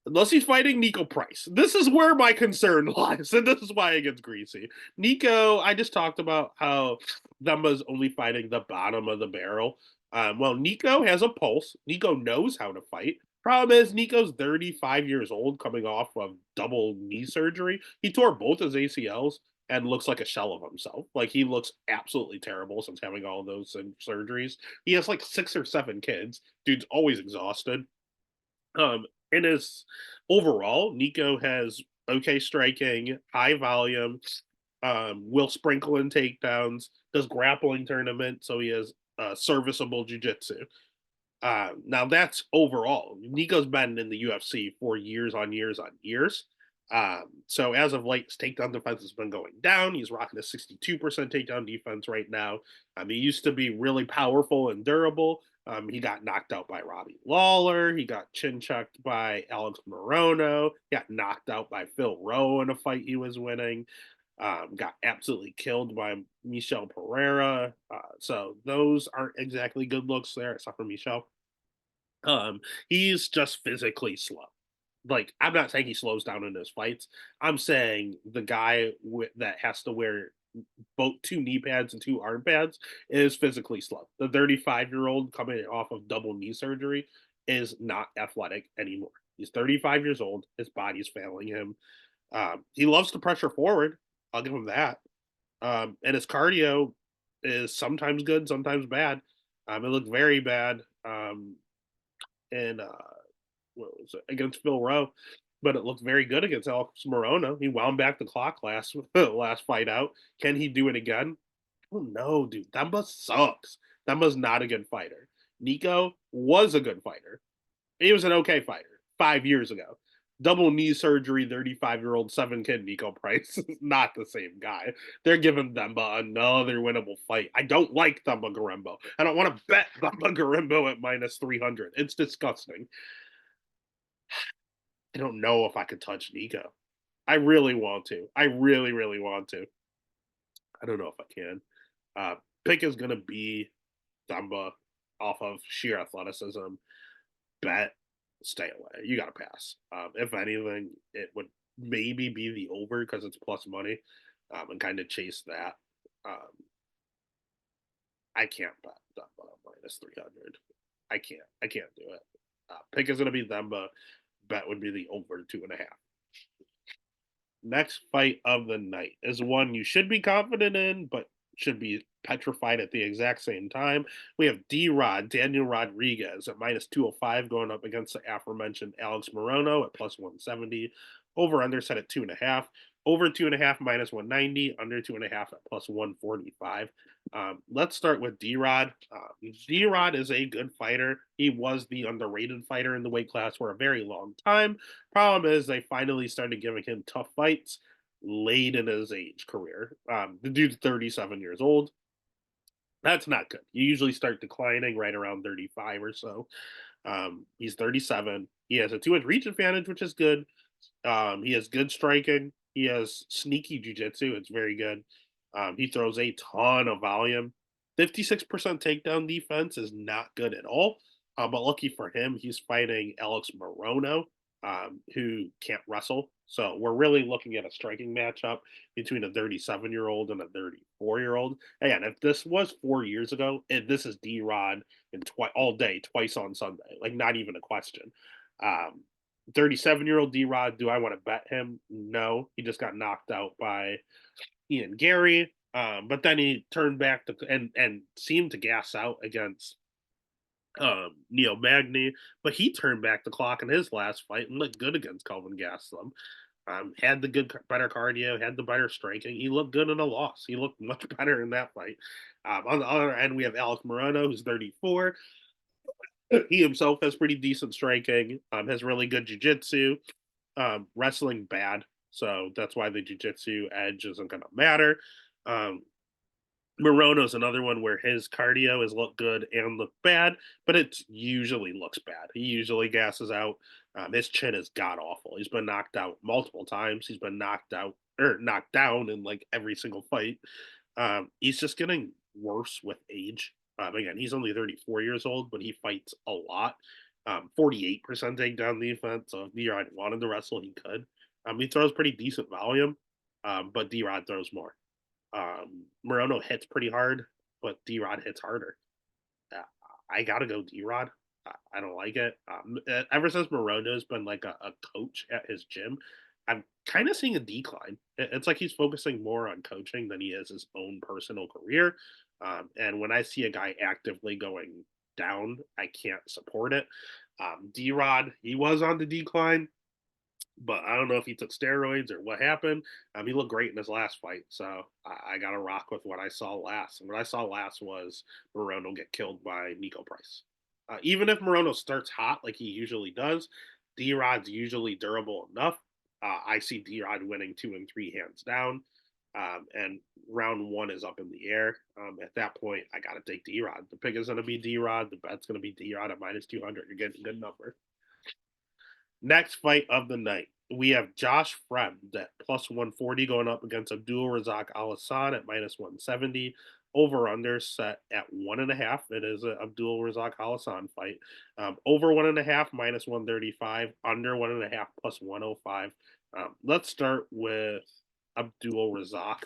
A: Unless he's fighting Nico Price. This is where my concern lies, and this is why it gets greasy. Nico, I just talked about how Dumba's only fighting the bottom of the barrel. Well, Nico has a pulse. Nico knows how to fight. Problem is, Nico's 35 years old, coming off of double knee surgery. He tore both his ACLs and looks like a shell of himself. Like, he looks absolutely terrible since having all those surgeries. He has like 6 or 7 kids. Dude's always exhausted. In his overall, Nico has okay striking, high volume, will sprinkle in takedowns, does grappling tournament, so he has serviceable jiu-jitsu. Now that's overall. Nico's been in the UFC for years on years on years. So as of late, his takedown defense has been going down. He's rocking a 62% takedown defense right now. He used to be really powerful and durable. He got knocked out by Robbie Lawler. He got chin checked by Alex Morono. He got knocked out by Phil Rowe in a fight he was winning. Got absolutely killed by Michel Pereira. So those aren't exactly good looks there, except for Michel. He's just physically slow. Like, I'm not saying he slows down in his fights. I'm saying the guy that has to wear both 2 knee pads and 2 arm pads is physically slow. The 35-year-old coming off of double knee surgery is not athletic anymore. He's 35 years old. His body's failing him. He loves to pressure forward. I'll give him that. And his cardio is sometimes good, sometimes bad. It looked very bad in what was it, against Phil Rowe, but it looked very good against Alex Morono. He wound back the clock last fight out. Can he do it again? Oh no, dude. Demba sucks. Demba's not a good fighter. Nico was a good fighter. He was an okay fighter 5 years ago. Double knee surgery, 35-year-old 7 kid Nico Price is not the same guy. They're giving Demba another winnable fight. I don't like Thumba Garembo. I don't want to bet Thumba Garembo at minus 300. It's disgusting. I don't know if I could touch Nico. I really want to. I really, really want to. I don't know if I can. Uh, Pick is going to be Dumba off of sheer athleticism. Bet, stay away. You got to pass. If anything, it would maybe be the over because it's plus money and kind of chase that. Um, I can't bet Dumba minus 300. I can't. I can't do it. Pick is going to be Dumba. Bet would be the over 2.5. Next fight of the night is one you should be confident in, but should be petrified at the exact same time. We have D Rod, Daniel Rodriguez at minus 205 going up against the aforementioned Alex Morono at plus 170. Over under set at 2.5. Over 2.5 minus 190. Under 2.5 at plus 145. Let's start with D Rod. D Rod is a good fighter. He was the underrated fighter in the weight class for a very long time. Problem is, they finally started giving him tough fights late in his age career. The dude's 37 years old. That's not good. You usually start declining right around 35 or so. He's 37. He has a 2-inch reach advantage, which is good. He has good striking. He has sneaky jujitsu. It's very good. He throws a ton of volume. 56% takedown defense is not good at all. But lucky for him, he's fighting Alex Morono, who can't wrestle. So we're really looking at a striking matchup between a 37-year-old and a 34-year-old. Again, if this was 4 years ago, this is D Rod and all day, twice on Sunday. Like, not even a question. 37-year-old D Rod, do I want to bet him? No. He just got knocked out by Ian Gary. But then he turned back to and seemed to gas out against Neil Magny, but he turned back the clock in his last fight and looked good against Kelvin Gastelum. Had the better cardio, had the better striking. He looked good in a loss. He looked much better in that fight. On the other end, we have Alex Morono, who's 34. He himself has pretty decent striking, has really good jiu-jitsu, wrestling bad. So that's why the jiu-jitsu edge isn't going to matter. Morono's another one where his cardio has looked good and looked bad, but it usually looks bad. He usually gasses out. His chin is god awful. He's been knocked out multiple times. He's been knocked out or knocked down in like every single fight. He's just getting worse with age. Again, he's only 34 years old, but he fights a lot. 48% takedown defense. So if D-Rod wanted to wrestle, he could. He throws pretty decent volume, but D-Rod throws more. Morono hits pretty hard, but D-Rod hits harder. Uh, I gotta go D-Rod. I don't like it. Ever since Morono's been like a coach at his gym, I'm kind of seeing a decline. It's like he's focusing more on coaching than he is his own personal career. And when I see a guy actively going down, I can't support it. D-Rod, he was on the decline, but I don't know if he took steroids or what happened. He looked great in his last fight, so I got to rock with what I saw last. And what I saw last was Morono get killed by Nico Price. Even if Morono starts hot like he usually does, D Rod's usually durable enough. I see D Rod winning 2 and 3 hands down. And round one is up in the air. At that point, I got to take D Rod. The pick is going to be D Rod. The bet's going to be D Rod at minus 200. You're getting a good number. Next fight of the night, we have Josh Fremd at plus 140 going up against Abdul Razak Al Hassan at minus 170. Over under set at 1.5. It is a Abdul Razak Al Hassan fight. Over 1.5 minus 135. Under 1.5 plus 105. Let's start with Abdul Razak.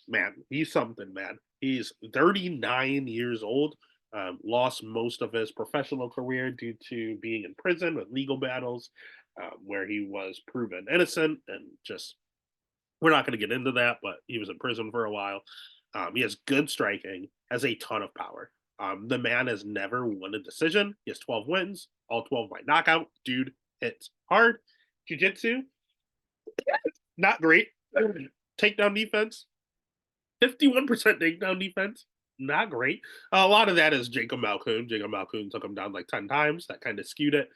A: Man, he's something, man. He's 39 years old. Lost most of his professional career due to being in prison with legal battles, where he was proven innocent and just we're not going to get into that, but he was in prison for a while. He has good striking, has a ton of power. The man has never won a decision. He has 12 wins, all 12 by knockout. Dude hits hard. Jiu-jitsu, not great. Takedown defense, 51% takedown defense. Not great. A lot of that is Jacob Malkoon. Jacob Malkoon took him down like 10 times. That kind of skewed it.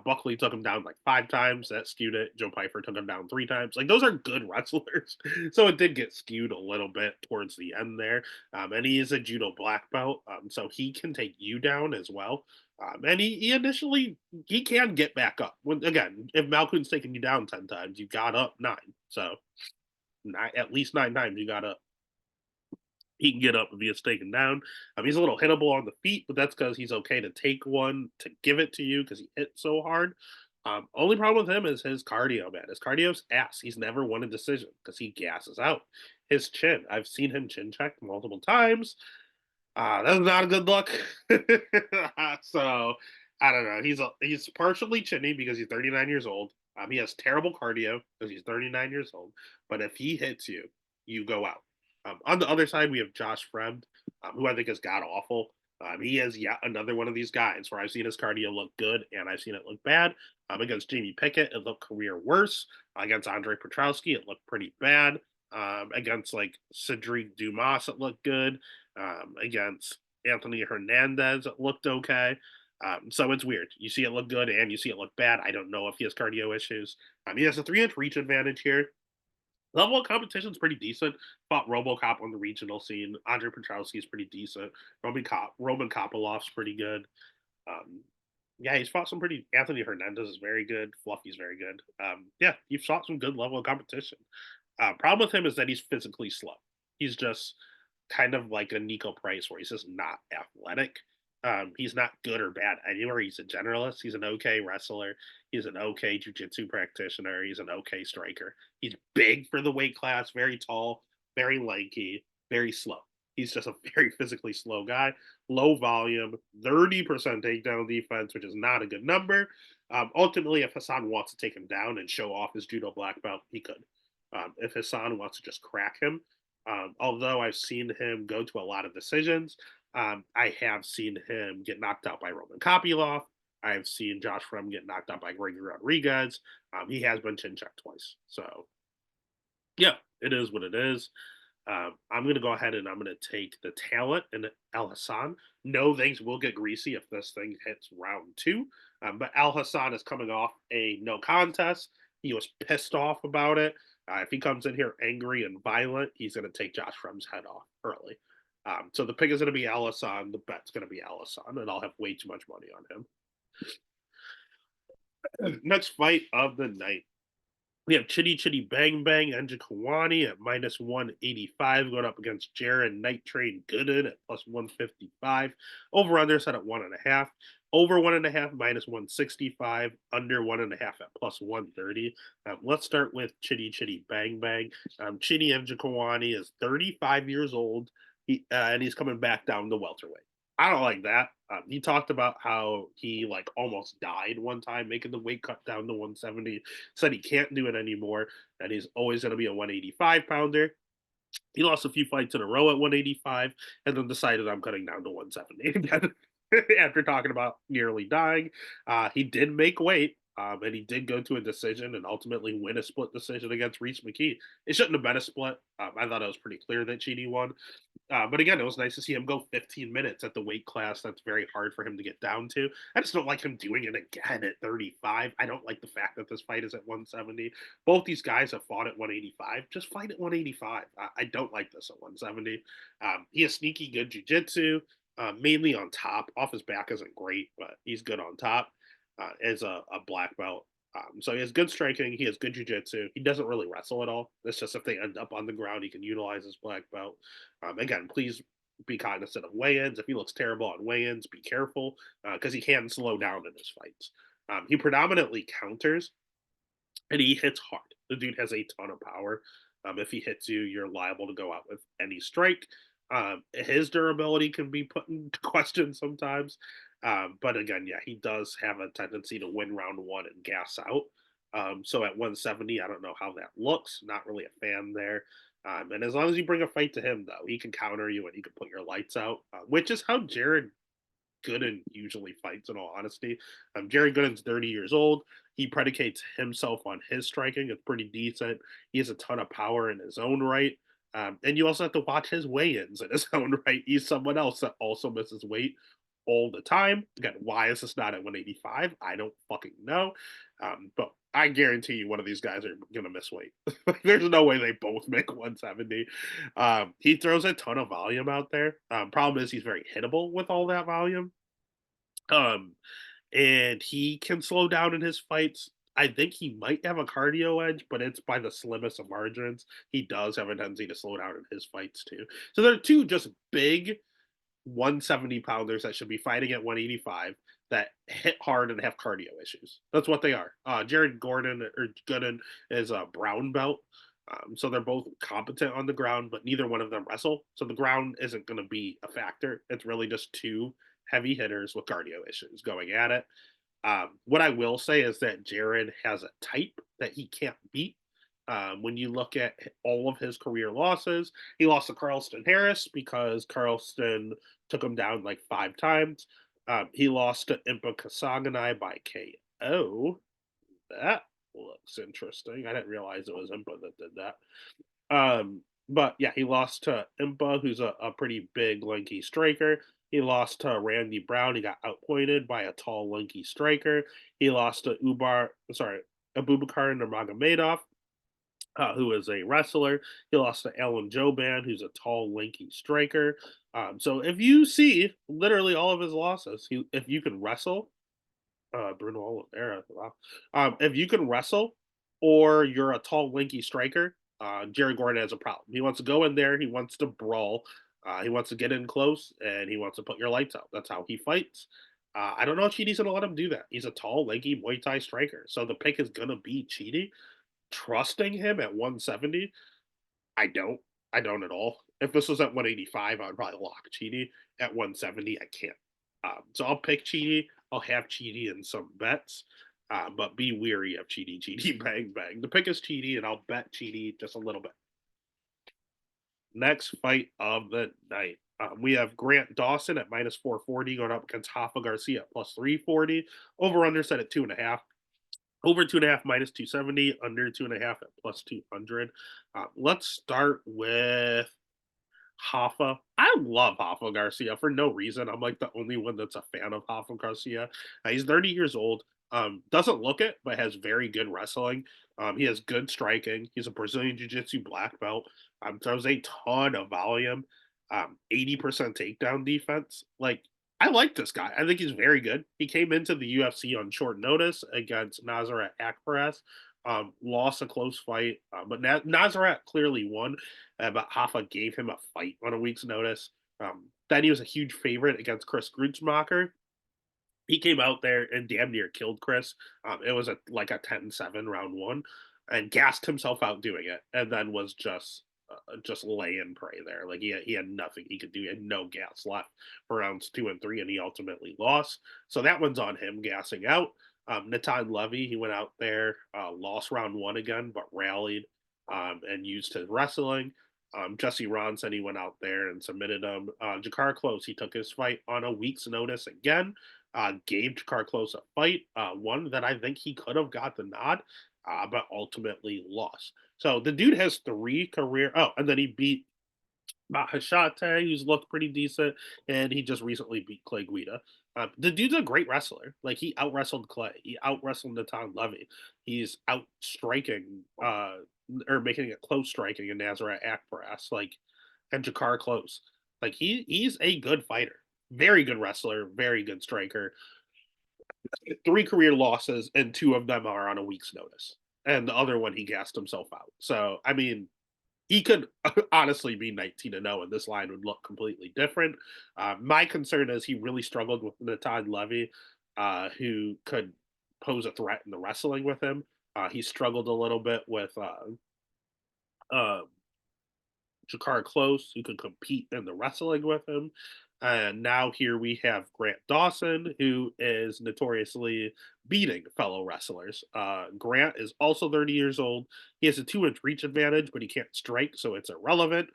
A: Buckley took him down like 5 times. That skewed it. Joe Pyfer took him down 3 times. Like, those are good wrestlers. So it did get skewed a little bit towards the end there. And he is a judo black belt. So he can take you down as well. And he initially, he can get back up. Again, if Malkoon's taking you down 10 times, you got up 9. So at least 9 times you got up. He can get up if he gets taken down. He's a little hittable on the feet, but that's because he's okay to take one to give it to you because he hit so hard. Only problem with him is his cardio, man. His cardio's ass. He's never won a decision because he gasses out. His chin, I've seen him chin check multiple times. That's not a good look. So I don't know. He's partially chinny because he's 39 years old. He has terrible cardio because he's 39 years old. But if he hits you, you go out. On the other side, we have Josh Fremd, who I think is god awful. He is yet another one of these guys where I've seen his cardio look good and I've seen it look bad. Against Jamie Pickett, it looked career worse. Against Andre Petrowski, it looked pretty bad. Against like Cedric Dumas, it looked good. Against Anthony Hernandez, it looked okay. So it's weird. You see it look good and you see it look bad. I don't know if he has cardio issues. He has a 3-inch reach advantage here. Level of competition is pretty decent. Fought RoboCop on the regional scene. Andre Petrowski is pretty decent. Roman Kopolov's pretty good. Um, yeah, he's fought some pretty. Anthony Hernandez is very good. Fluffy's very good. Yeah, he's fought some good level of competition. Problem with him is that he's physically slow. He's just kind of like a Nico Price, where he's just not athletic. He's not good or bad anywhere. He's a generalist. He's an okay wrestler. He's an okay jujitsu practitioner. He's an okay striker. He's big for the weight class, very tall, very lanky, very slow. He's just a very physically slow guy. Low volume, 30% takedown defense, which is not a good number. Ultimately, if Hassan wants to take him down and show off his judo black belt, he could. If Hassan wants to just crack him, although I've seen him go to a lot of decisions, I have seen him get knocked out by Roman Kopylov. I've seen Josh Fremd get knocked out by Gregory Rodriguez. He has been chin checked twice. So, yeah, it is what it is. I'm going to go ahead and I'm going to take the talent and Al Hassan. No, things will get greasy if this thing hits round 2. But Al Hassan is coming off a no contest. He was pissed off about it. If he comes in here angry and violent, he's going to take Josh Fremd's head off early. So the pick is going to be Al Hassan. The bet's going to be Al Hassan, and I'll have way too much money on him. Next fight of the night. We have Chitty Chitty Bang Bang and Kawani at minus 185 going up against Jaron Night Train Gooden at plus 155. Over under set at 1.5. Over 1.5 minus 165, under 1.5 at plus 130. Let's start with Chitty Chitty Bang Bang. Chitty Njokuani is 35 years old, and he's coming back down to welterweight. I don't like that. He talked about how he like almost died one time making the weight cut down to 170. Said he can't do it anymore, and he's always going to be a 185 pounder. He lost a few fights in a row at 185 and then decided I'm cutting down to 170 again after talking about nearly dying. He did make weight, and he did go to a decision and ultimately win a split decision against Reese McKee. It shouldn't have been a split. I thought it was pretty clear that Chidi won. But again, it was nice to see him go 15 minutes at the weight class that's very hard for him to get down to. I just don't like him doing it again at 35. I don't like the fact that this fight is at 170. Both these guys have fought at 185. Just fight at 185. I don't like this at 170. He has sneaky good jiu-jitsu, mainly on top. Off his back isn't great, but he's good on top as a black belt. So he has good striking. He has good jiu-jitsu. He doesn't really wrestle at all. It's just if they end up on the ground, he can utilize his black belt. Again, please be cognizant of weigh-ins. If he looks terrible on weigh-ins, be careful because he can slow down in his fights. He predominantly counters and he hits hard. The dude has a ton of power. If he hits you, you're liable to go out with any strike. His durability can be put into question sometimes. But again, yeah, he does have a tendency to win round one and gas out. So at 170, I don't know how that looks. Not really a fan there. And as long as you bring a fight to him, though, he can counter you and he can put your lights out, which is how Jared Gooden usually fights, in all honesty. Jared Gooden's 30 years old. He predicates himself on his striking. It's pretty decent. He has a ton of power in his own right. And you also have to watch his weigh-ins in his own right. He's someone else that also misses weight all the time. Again, why is this not at 185? I don't fucking know. But I guarantee you one of these guys are going to miss weight. There's no way they both make 170. He throws a ton of volume out there. Problem is he's very hittable with all that volume. Um, and he can slow down in his fights. I think he might have a cardio edge, but it's by the slimmest of margins. He does have a tendency to slow down in his fights too. So they're two just big 170 pounders that should be fighting at 185 that hit hard and have cardio issues. That's what they are. Jared Gordon or Gooden is a brown belt. So they're both competent on the ground, but neither one of them wrestle. So the ground isn't going to be a factor. It's really just two heavy hitters with cardio issues going at it. What I will say is that Jared has a type that he can't beat. When you look at all of his career losses, he lost to Carlston Harris because Carlston took him down like 5 times. He lost to Impa Kasaganai by KO. That looks interesting. I didn't realize it was Impa that did that. But yeah, he lost to Impa, who's a pretty big, lanky striker. He lost to Randy Brown. He got outpointed by a tall, lanky striker. He lost to Abubakar Nurmagomedov, who is a wrestler. He lost to Alan Joban, who's a tall, lanky striker. So if you see literally all of his losses, if you can wrestle, Bruno Oliveira, wow. If you can wrestle or you're a tall, lanky striker, Jared Gordon has a problem. He wants to go in there, he wants to brawl, he wants to get in close, and he wants to put your lights out. That's how he fights. I don't know if Chidi's going to let him do that. He's a tall, lanky Muay Thai striker. So the pick is going to be Chidi. Trusting him at 170, I don't. I don't at all. If this was at 185, I would probably lock Chidi. At 170, I can't. So I'll pick Chidi. I'll have Chidi in some bets, but be weary of Chidi, bang, bang. The pick is Chidi, and I'll bet Chidi just a little bit. Next fight of the night. We have Grant Dawson at minus 440 going up against Rafa Garcia at plus 340. Over under set at 2.5. Over 2.5 minus 270, under 2.5 at plus 200. Let's start with Rafa. I love Rafa Garcia for no reason. I'm like the only one that's a fan of Rafa Garcia. He's 30 years old. Doesn't look it, but has very good wrestling. He has good striking. He's a Brazilian Jiu Jitsu black belt. Throws a ton of volume. 80% takedown defense. Like, I like this guy. I think he's very good. He came into the UFC on short notice against Nazaret Akparas. Lost a close fight, but Nazaret clearly won. But Rafa gave him a fight on a week's notice. Then he was a huge favorite against Chris Grutzmacher. He came out there and damn near killed Chris. It was like a 10-7 round one, and gassed himself out doing it, and then was just laying prey there. Like he had nothing he could do. He had no gas left for rounds 2 and 3, and he ultimately lost. So that one's on him gassing out. Natan Levy, he went out there, lost round one again, but rallied and used his wrestling. Jesse Ronson, he went out there and submitted him. Jakar Close, he took his fight on a week's notice again. Gave Jakar Close a fight, one that I think he could have got the nod, but ultimately lost. So the dude has three career. Oh, and then he beat Hashate, who's looked pretty decent, and he just recently beat Clay Guida. The dude's a great wrestler. Like he out wrestled Clay, he out wrestled Natan Levy. He's out striking, or making it close striking in Nazareth Akparas, like and Jakar Close. Like he's a good fighter, very good wrestler, very good striker. Three career losses, and two of them are on a week's notice, and the other one he gassed himself out. So I mean, he could honestly be 19-0, and this line would look completely different. My concern is he really struggled with Natan Levy, who could pose a threat in the wrestling with him. He struggled a little bit with uh, Jakar Close, who could compete in the wrestling with him. And now here we have Grant Dawson, who is notoriously beating fellow wrestlers. Grant is also 30 years old. He has a 2 inch reach advantage, but he can't strike, so it's irrelevant.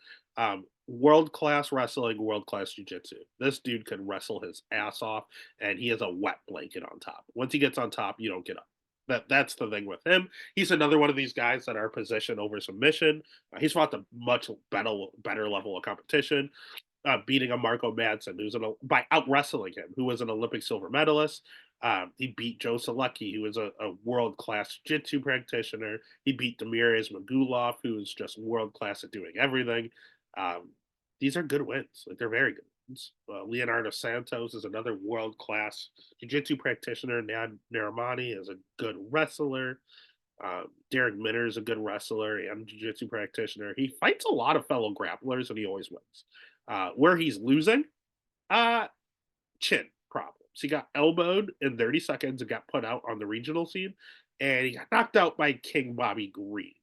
A: World class wrestling, world class jiu-jitsu. This dude can wrestle his ass off, and he has a wet blanket on top. Once he gets on top, you don't get up. That's the thing with him. He's another one of these guys that are position over submission. He's fought the much better level of competition, beating a Marco Madsen, by out wrestling him, who was an Olympic silver medalist. He beat Joe Selecki, who is a world class jiu-jitsu practitioner. He beat Demir Ismagulov, who is just world class at doing everything. Um, these are good wins. Like they're very good wins. Leonardo Santos is another world class jiu-jitsu practitioner. Nad Narimani is a good wrestler. Derek Minner is a good wrestler and jiu-jitsu practitioner. He fights a lot of fellow grapplers, and he always wins. Where he's losing, uh, chin problems. He got elbowed in 30 seconds and got put out on the regional scene, and he got knocked out by King Bobby Green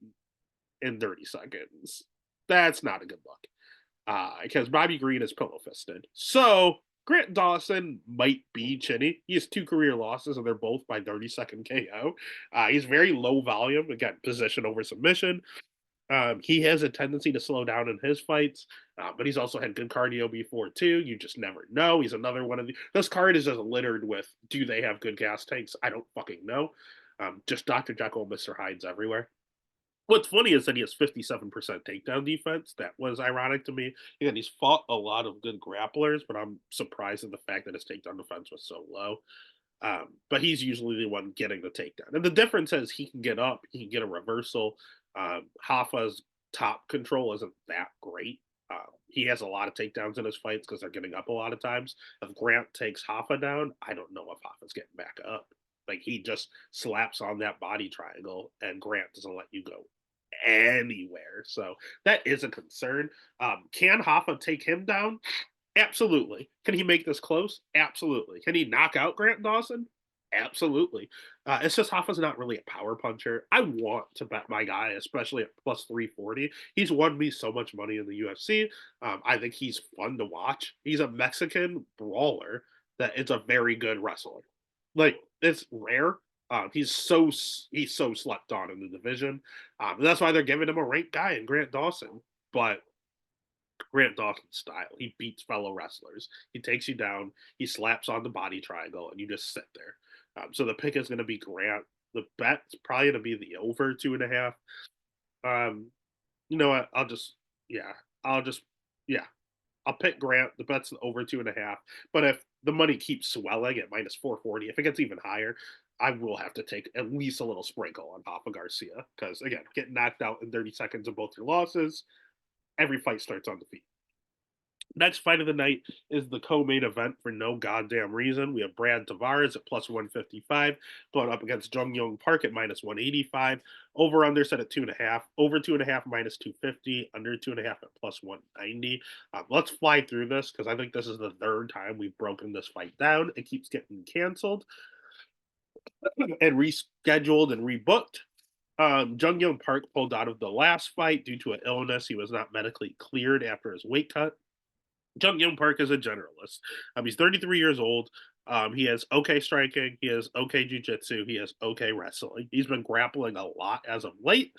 A: in 30 seconds. That's not a good look, because Bobby Green is pillow fisted. So Grant Dawson might be chinny. He has two career losses, and they're both by 30-second KO. He's very low volume, again, position over submission. He has a tendency to slow down in his fights, but he's also had good cardio before too. You just never know. He's another one of the. This card is just littered with. Do they have good gas tanks? I don't fucking know. Just Dr. Jekyll, Mr. Hyde's everywhere. What's funny is that he has 57% takedown defense. That was ironic to me. Again, he's fought a lot of good grapplers, but I'm surprised at the fact that his takedown defense was so low. But he's usually the one getting the takedown. And the difference is he can get up, he can get a reversal. Hoffa's top control isn't that great. He has a lot of takedowns in his fights because they're getting up a lot of times. If Grant takes Hoffa down, I don't know if Hoffa's getting back up. Like he just slaps on that body triangle, and Grant doesn't let you go anywhere. So that is a concern. Can Hoffa take him down? Absolutely. Can he make this close? Absolutely. Can he knock out Grant Dawson? Absolutely. It's just Hoffa's not really a power puncher. I want to bet my guy, especially at plus 340. He's won me so much money in the UFC. I think he's fun to watch. He's a Mexican brawler that is a very good wrestler. Like it's rare. He's so slept on in the division. And that's why they're giving him a ranked guy in Grant Dawson. But Grant Dawson's style. He beats fellow wrestlers. He takes you down. He slaps on the body triangle, and you just sit there. So the pick is going to be Grant. The bet's probably going to be the over 2.5. Um, you know what? Yeah, I'll just, yeah, I'll pick Grant. The bet's over 2.5. But if the money keeps swelling at minus 440, if it gets even higher, I will have to take at least a little sprinkle on Papa Garcia because again, getting knocked out in 30 seconds of both your losses, every fight starts on defeat. Next fight of the night is the co-main event for no goddamn reason. We have Brad Tavares at plus 155, going up against Jung Young Park at minus 185. Over under set at 2.5. Over 2.5 minus 250. Under 2.5 at plus 190. Let's fly through this because I think this is the third time we've broken this fight down. It keeps getting canceled and rescheduled and rebooked. Jung Young Park pulled out of the last fight due to an illness. He was not medically cleared after his weight cut. Jung Young Park is a generalist. He's 33 years old. He has okay striking. He has okay jujitsu. He has okay wrestling. He's been grappling a lot as of late.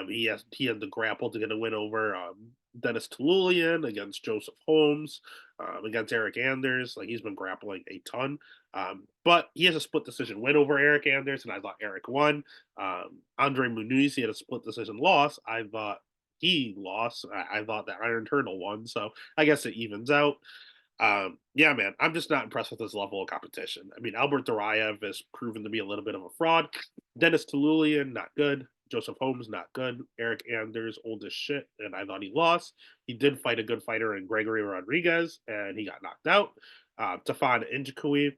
A: He had the grapple to get a win over Dennis Tululian, against Joseph Holmes, against Eric Anders. Like he's been grappling a ton. But he has a split decision win over Eric Anders, and I thought Eric won. Andre Muniz, he had a split decision loss. I thought he lost. I thought that Iron Turtle won, so I guess it evens out. Yeah, man, I'm just not impressed with this level of competition. I mean, Albert Duraev has proven to be a little bit of a fraud. Dennis Tululian, not good. Joseph Holmes, not good. Eric Anders, old as shit, and I thought he lost. He did fight a good fighter in Gregory Rodriguez, and he got knocked out. Tafan Injikui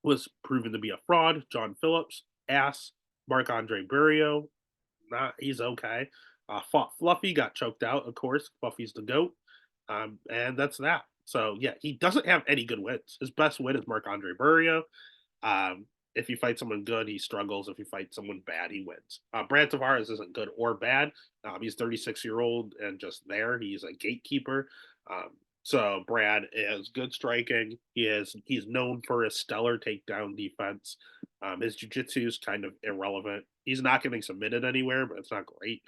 A: was proven to be a fraud. John Phillips, ass. Marc Andre Burrio, not he's okay. Fought Fluffy, got choked out, of course. Fluffy's the GOAT. And that's that. So yeah, he doesn't have any good wins. His best win is Marc Andre Burrio. Um, if you fight someone good, he struggles. If you fight someone bad, he wins. Brad Tavares isn't good or bad. He's 36-year-old and just there. He's a gatekeeper. Um, so Brad is good striking. He's known for his stellar takedown defense. His jiu-jitsu is kind of irrelevant. He's not getting submitted anywhere, but it's not great.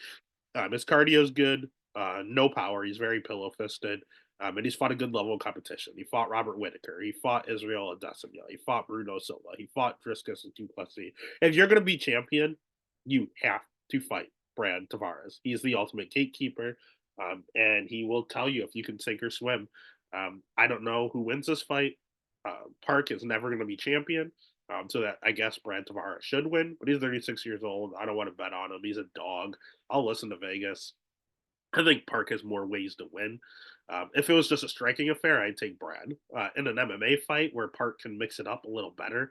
A: His cardio's good. No power. He's very pillow fisted. And he's fought a good level of competition. He fought Robert Whitaker. He fought Israel Adesanya. He fought Bruno Silva. He fought Driscus and Duplessis. If you're going to be champion, you have to fight Brad Tavares. He's the ultimate gatekeeper, and he will tell you if you can sink or swim. I don't know who wins this fight. Park is never going to be champion. So that I guess Brad Tavares should win, but he's 36 years old. I don't want to bet on him. He's a dog. I'll listen to Vegas. I think Park has more ways to win. If it was just a striking affair, I'd take Brad. In an MMA fight where Park can mix it up a little better,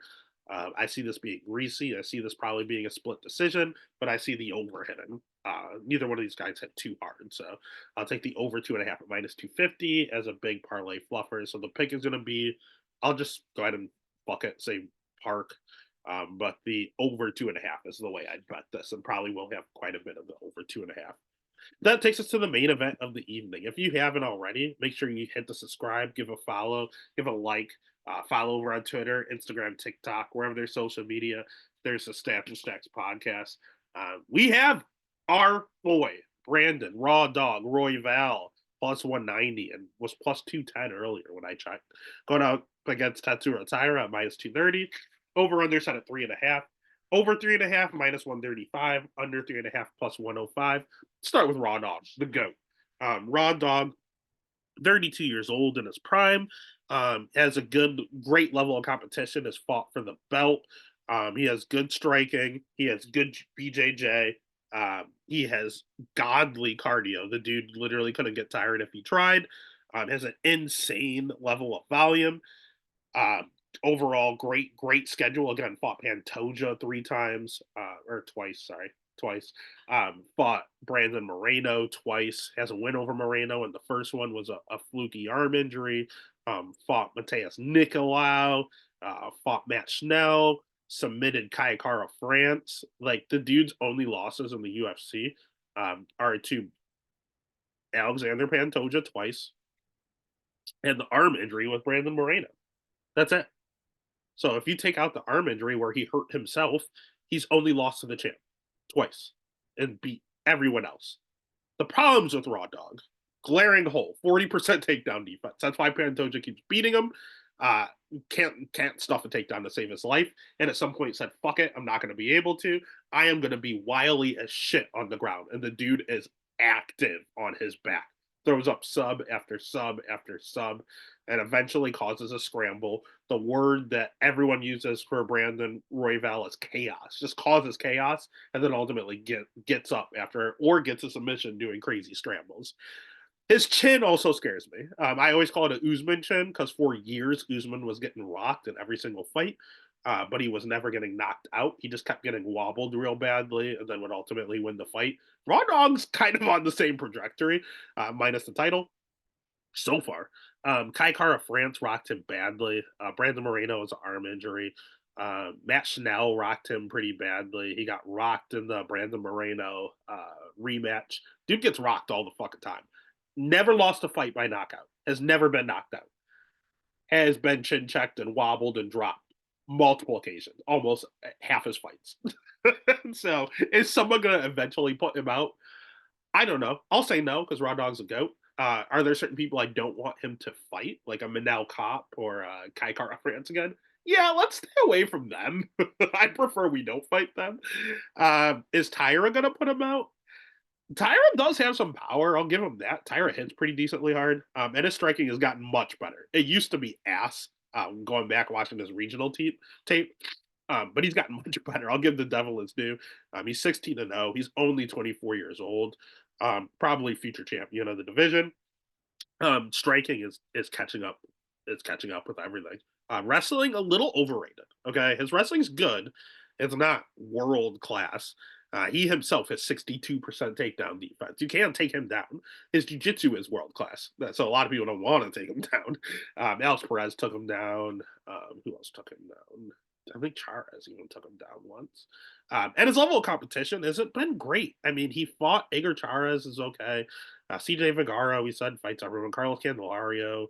A: I see this being greasy. I see this probably being a split decision, but I see the over hitting. Neither one of these guys hit too hard. So I'll take the over 2.5 at minus 250 as a big parlay fluffer. So the pick is going to be, I'll just go ahead and fuck it, say Park. But the over 2.5 is the way I'd bet this, and probably will have quite a bit of the over 2.5. That takes us to the main event of the evening. If you haven't already, make sure you hit the subscribe, give a follow, give a like, follow over on Twitter, Instagram, TikTok, wherever there's social media. There's a Stats and Stacks podcast. We have our boy, Brandon, Raw Dog, Royval, plus 190, and was plus 210 earlier when I checked. Going out against Tatsuro Taira at minus 230. Over under set at 3.5. Over 3.5 minus 135. Under 3.5 plus 105. Start with Raw Dog, the GOAT. Raw Dog, 32 years old in his prime, has a great level of competition, has fought for the belt. He has good striking. He has good BJJ. He has godly cardio. The dude literally couldn't get tired if he tried. Has an insane level of volume. Um, Overall, great schedule. Again, fought Pantoja 3 times, or twice. Sorry, twice. Fought Brandon Moreno twice. Has a win over Moreno, and the first one was a fluky arm injury. Fought Mateus Nicolau. Fought Matt Schnell. Submitted Kai Kara France. Like the dude's only losses in the UFC are to Alexander Pantoja twice, and the arm injury with Brandon Moreno. That's it. So if you take out the arm injury where he hurt himself, he's only lost to the champ twice and beat everyone else. The problems with Raw Dog, glaring hole, 40% takedown defense. That's why Pantoja keeps beating him. Uh, can't stuff a takedown to save his life. And at some point said, fuck it, I'm not going to be able to. I am going to be wily as shit on the ground. And the dude is active on his back. Throws up sub after sub after sub, and eventually causes a scramble. The word that everyone uses for Brandon Royval is chaos. Just causes chaos, and then ultimately gets up after or gets a submission doing crazy scrambles. His chin also scares me. I always call it a Usman chin because for years Usman was getting rocked in every single fight, but he was never getting knocked out. He just kept getting wobbled real badly, and then would ultimately win the fight. Raw Dog's kind of on the same trajectory, minus the title so far. Kai Kara France rocked him badly. Brandon Moreno has an arm injury. Matt Schnell rocked him pretty badly. He got rocked in the Brandon Moreno rematch. Dude gets rocked all the fucking time. Never lost a fight by knockout. Has never been knocked out. Has been chin checked and wobbled and dropped multiple occasions, almost half his fights. So is someone going to eventually put him out? I don't know. I'll say no because Raw Dog's a goat. Are there certain people I don't want him to fight, like a Manel Cop or Kai Kara France again? Yeah, let's stay away from them. I prefer we don't fight them. Is Taira gonna put him out? Taira does have some power. I'll give him that. Taira hits pretty decently hard, and his striking has gotten much better. It used to be ass. Going back watching his regional tape, but he's gotten much better. I'll give the devil his due. He's 16-0. He's only 24 years old. Probably future champion of the division. Striking is catching up. It's catching up with everything. Wrestling a little overrated. Okay, his wrestling's good. It's not world class. He himself has 62% takedown defense. You can't take him down. His jiu-jitsu is world class. So a lot of people don't want to take him down. Alex Perez took him down. Who else took him down? I think Charas even took him down once. And his level of competition hasn't been great. I mean, he fought Edgar Charas is okay. CJ Vergara, we said, fights everyone. Carlos Candelario,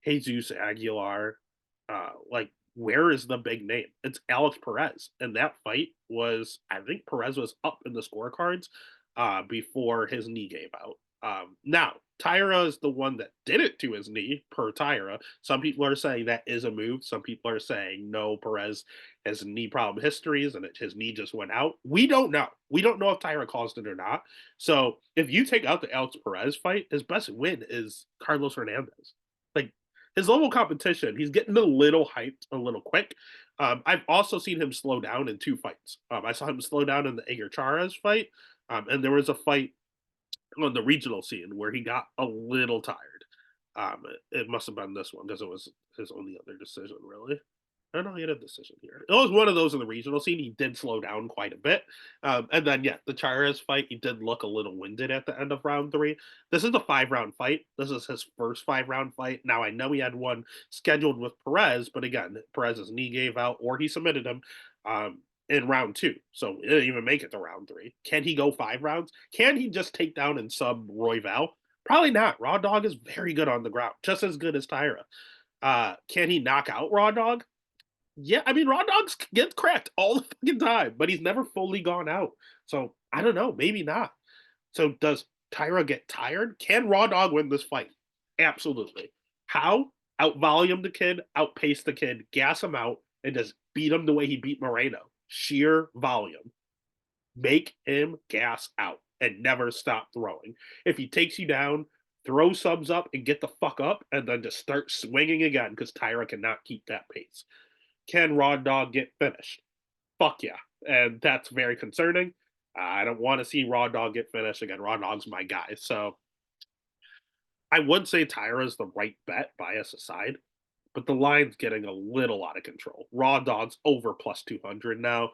A: Jesus Aguilar. Like, where is the big name? It's Alex Perez. And that fight was, I think Perez was up in the scorecards before his knee gave out. Now, Taira is the one that did it to his knee, per Taira. Some people are saying that is a move. Some people are saying no, Perez has knee problem histories and his knee just went out. We don't know. We don't know if Taira caused it or not. So if you take out the Alex Perez fight, his best win is Carlos Hernandez. Like his level of competition, he's getting a little hyped, a little quick. I've also seen him slow down in two fights. I saw him slow down in the Edgar Charas fight, and there was a fight on the regional scene where he got a little tired. It must have been this one because it was his only other decision, really. I don't know, he had a decision here. It was one of those in the regional scene. He did slow down quite a bit. And then, yeah, the Charas fight, he did look a little winded at the end of round three. This is a 5 round fight. This is his first 5 round fight. Now, I know he had one scheduled with Perez, but again, Perez's knee gave out or he submitted him. In round two. So it didn't even make it to round three. Can he go 5 rounds? Can he just take down and sub Royval? Probably not. Raw Dog is very good on the ground, just as good as Taira. Can he knock out Raw Dog? Yeah, I mean, Raw Dogs get cracked all the fucking time, but he's never fully gone out. So I don't know, maybe not. So does Taira get tired? Can Raw Dog win this fight? Absolutely. How? Out volume the kid, outpace the kid, gas him out, and just beat him the way he beat Moreno. Sheer volume. Make him gas out and never stop throwing. If he takes you down, throw subs up and get the fuck up, and then just start swinging again because Taira cannot keep that pace. Can Raw Dog get finished? Fuck yeah. And that's very concerning. I don't want to see Raw Dog get finished again. Raw Dog's my guy. So I would say Taira is the right bet, bias aside, but the line's getting a little out of control. Raw Dog's over plus 200 now.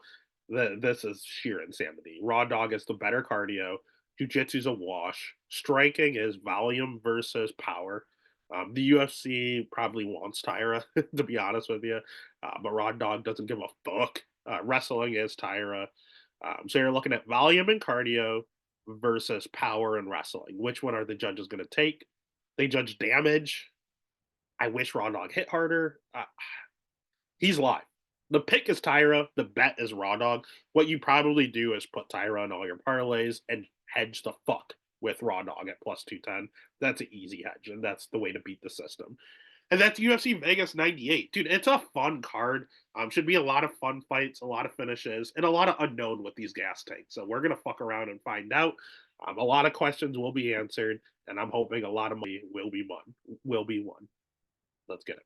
A: This is sheer insanity. Raw Dog is the better cardio. Jiu-Jitsu's a wash. Striking is volume versus power. The UFC probably wants Taira, to be honest with you, but Raw Dog doesn't give a fuck. Wrestling is Taira. So you're looking at volume and cardio versus power and wrestling. Which one are the judges going to take? They judge damage. I wish Raw Dog hit harder. He's live. The pick is Taira. The bet is Raw Dog. What you probably do is put Taira on all your parlays and hedge the fuck with Raw Dog at plus 210. That's an easy hedge, and that's the way to beat the system. And that's UFC Vegas 98. Dude, it's a fun card. Should be a lot of fun fights, a lot of finishes, and a lot of unknown with these gas tanks. So we're going to fuck around and find out. A lot of questions will be answered, and I'm hoping a lot of money will be won. Let's get it.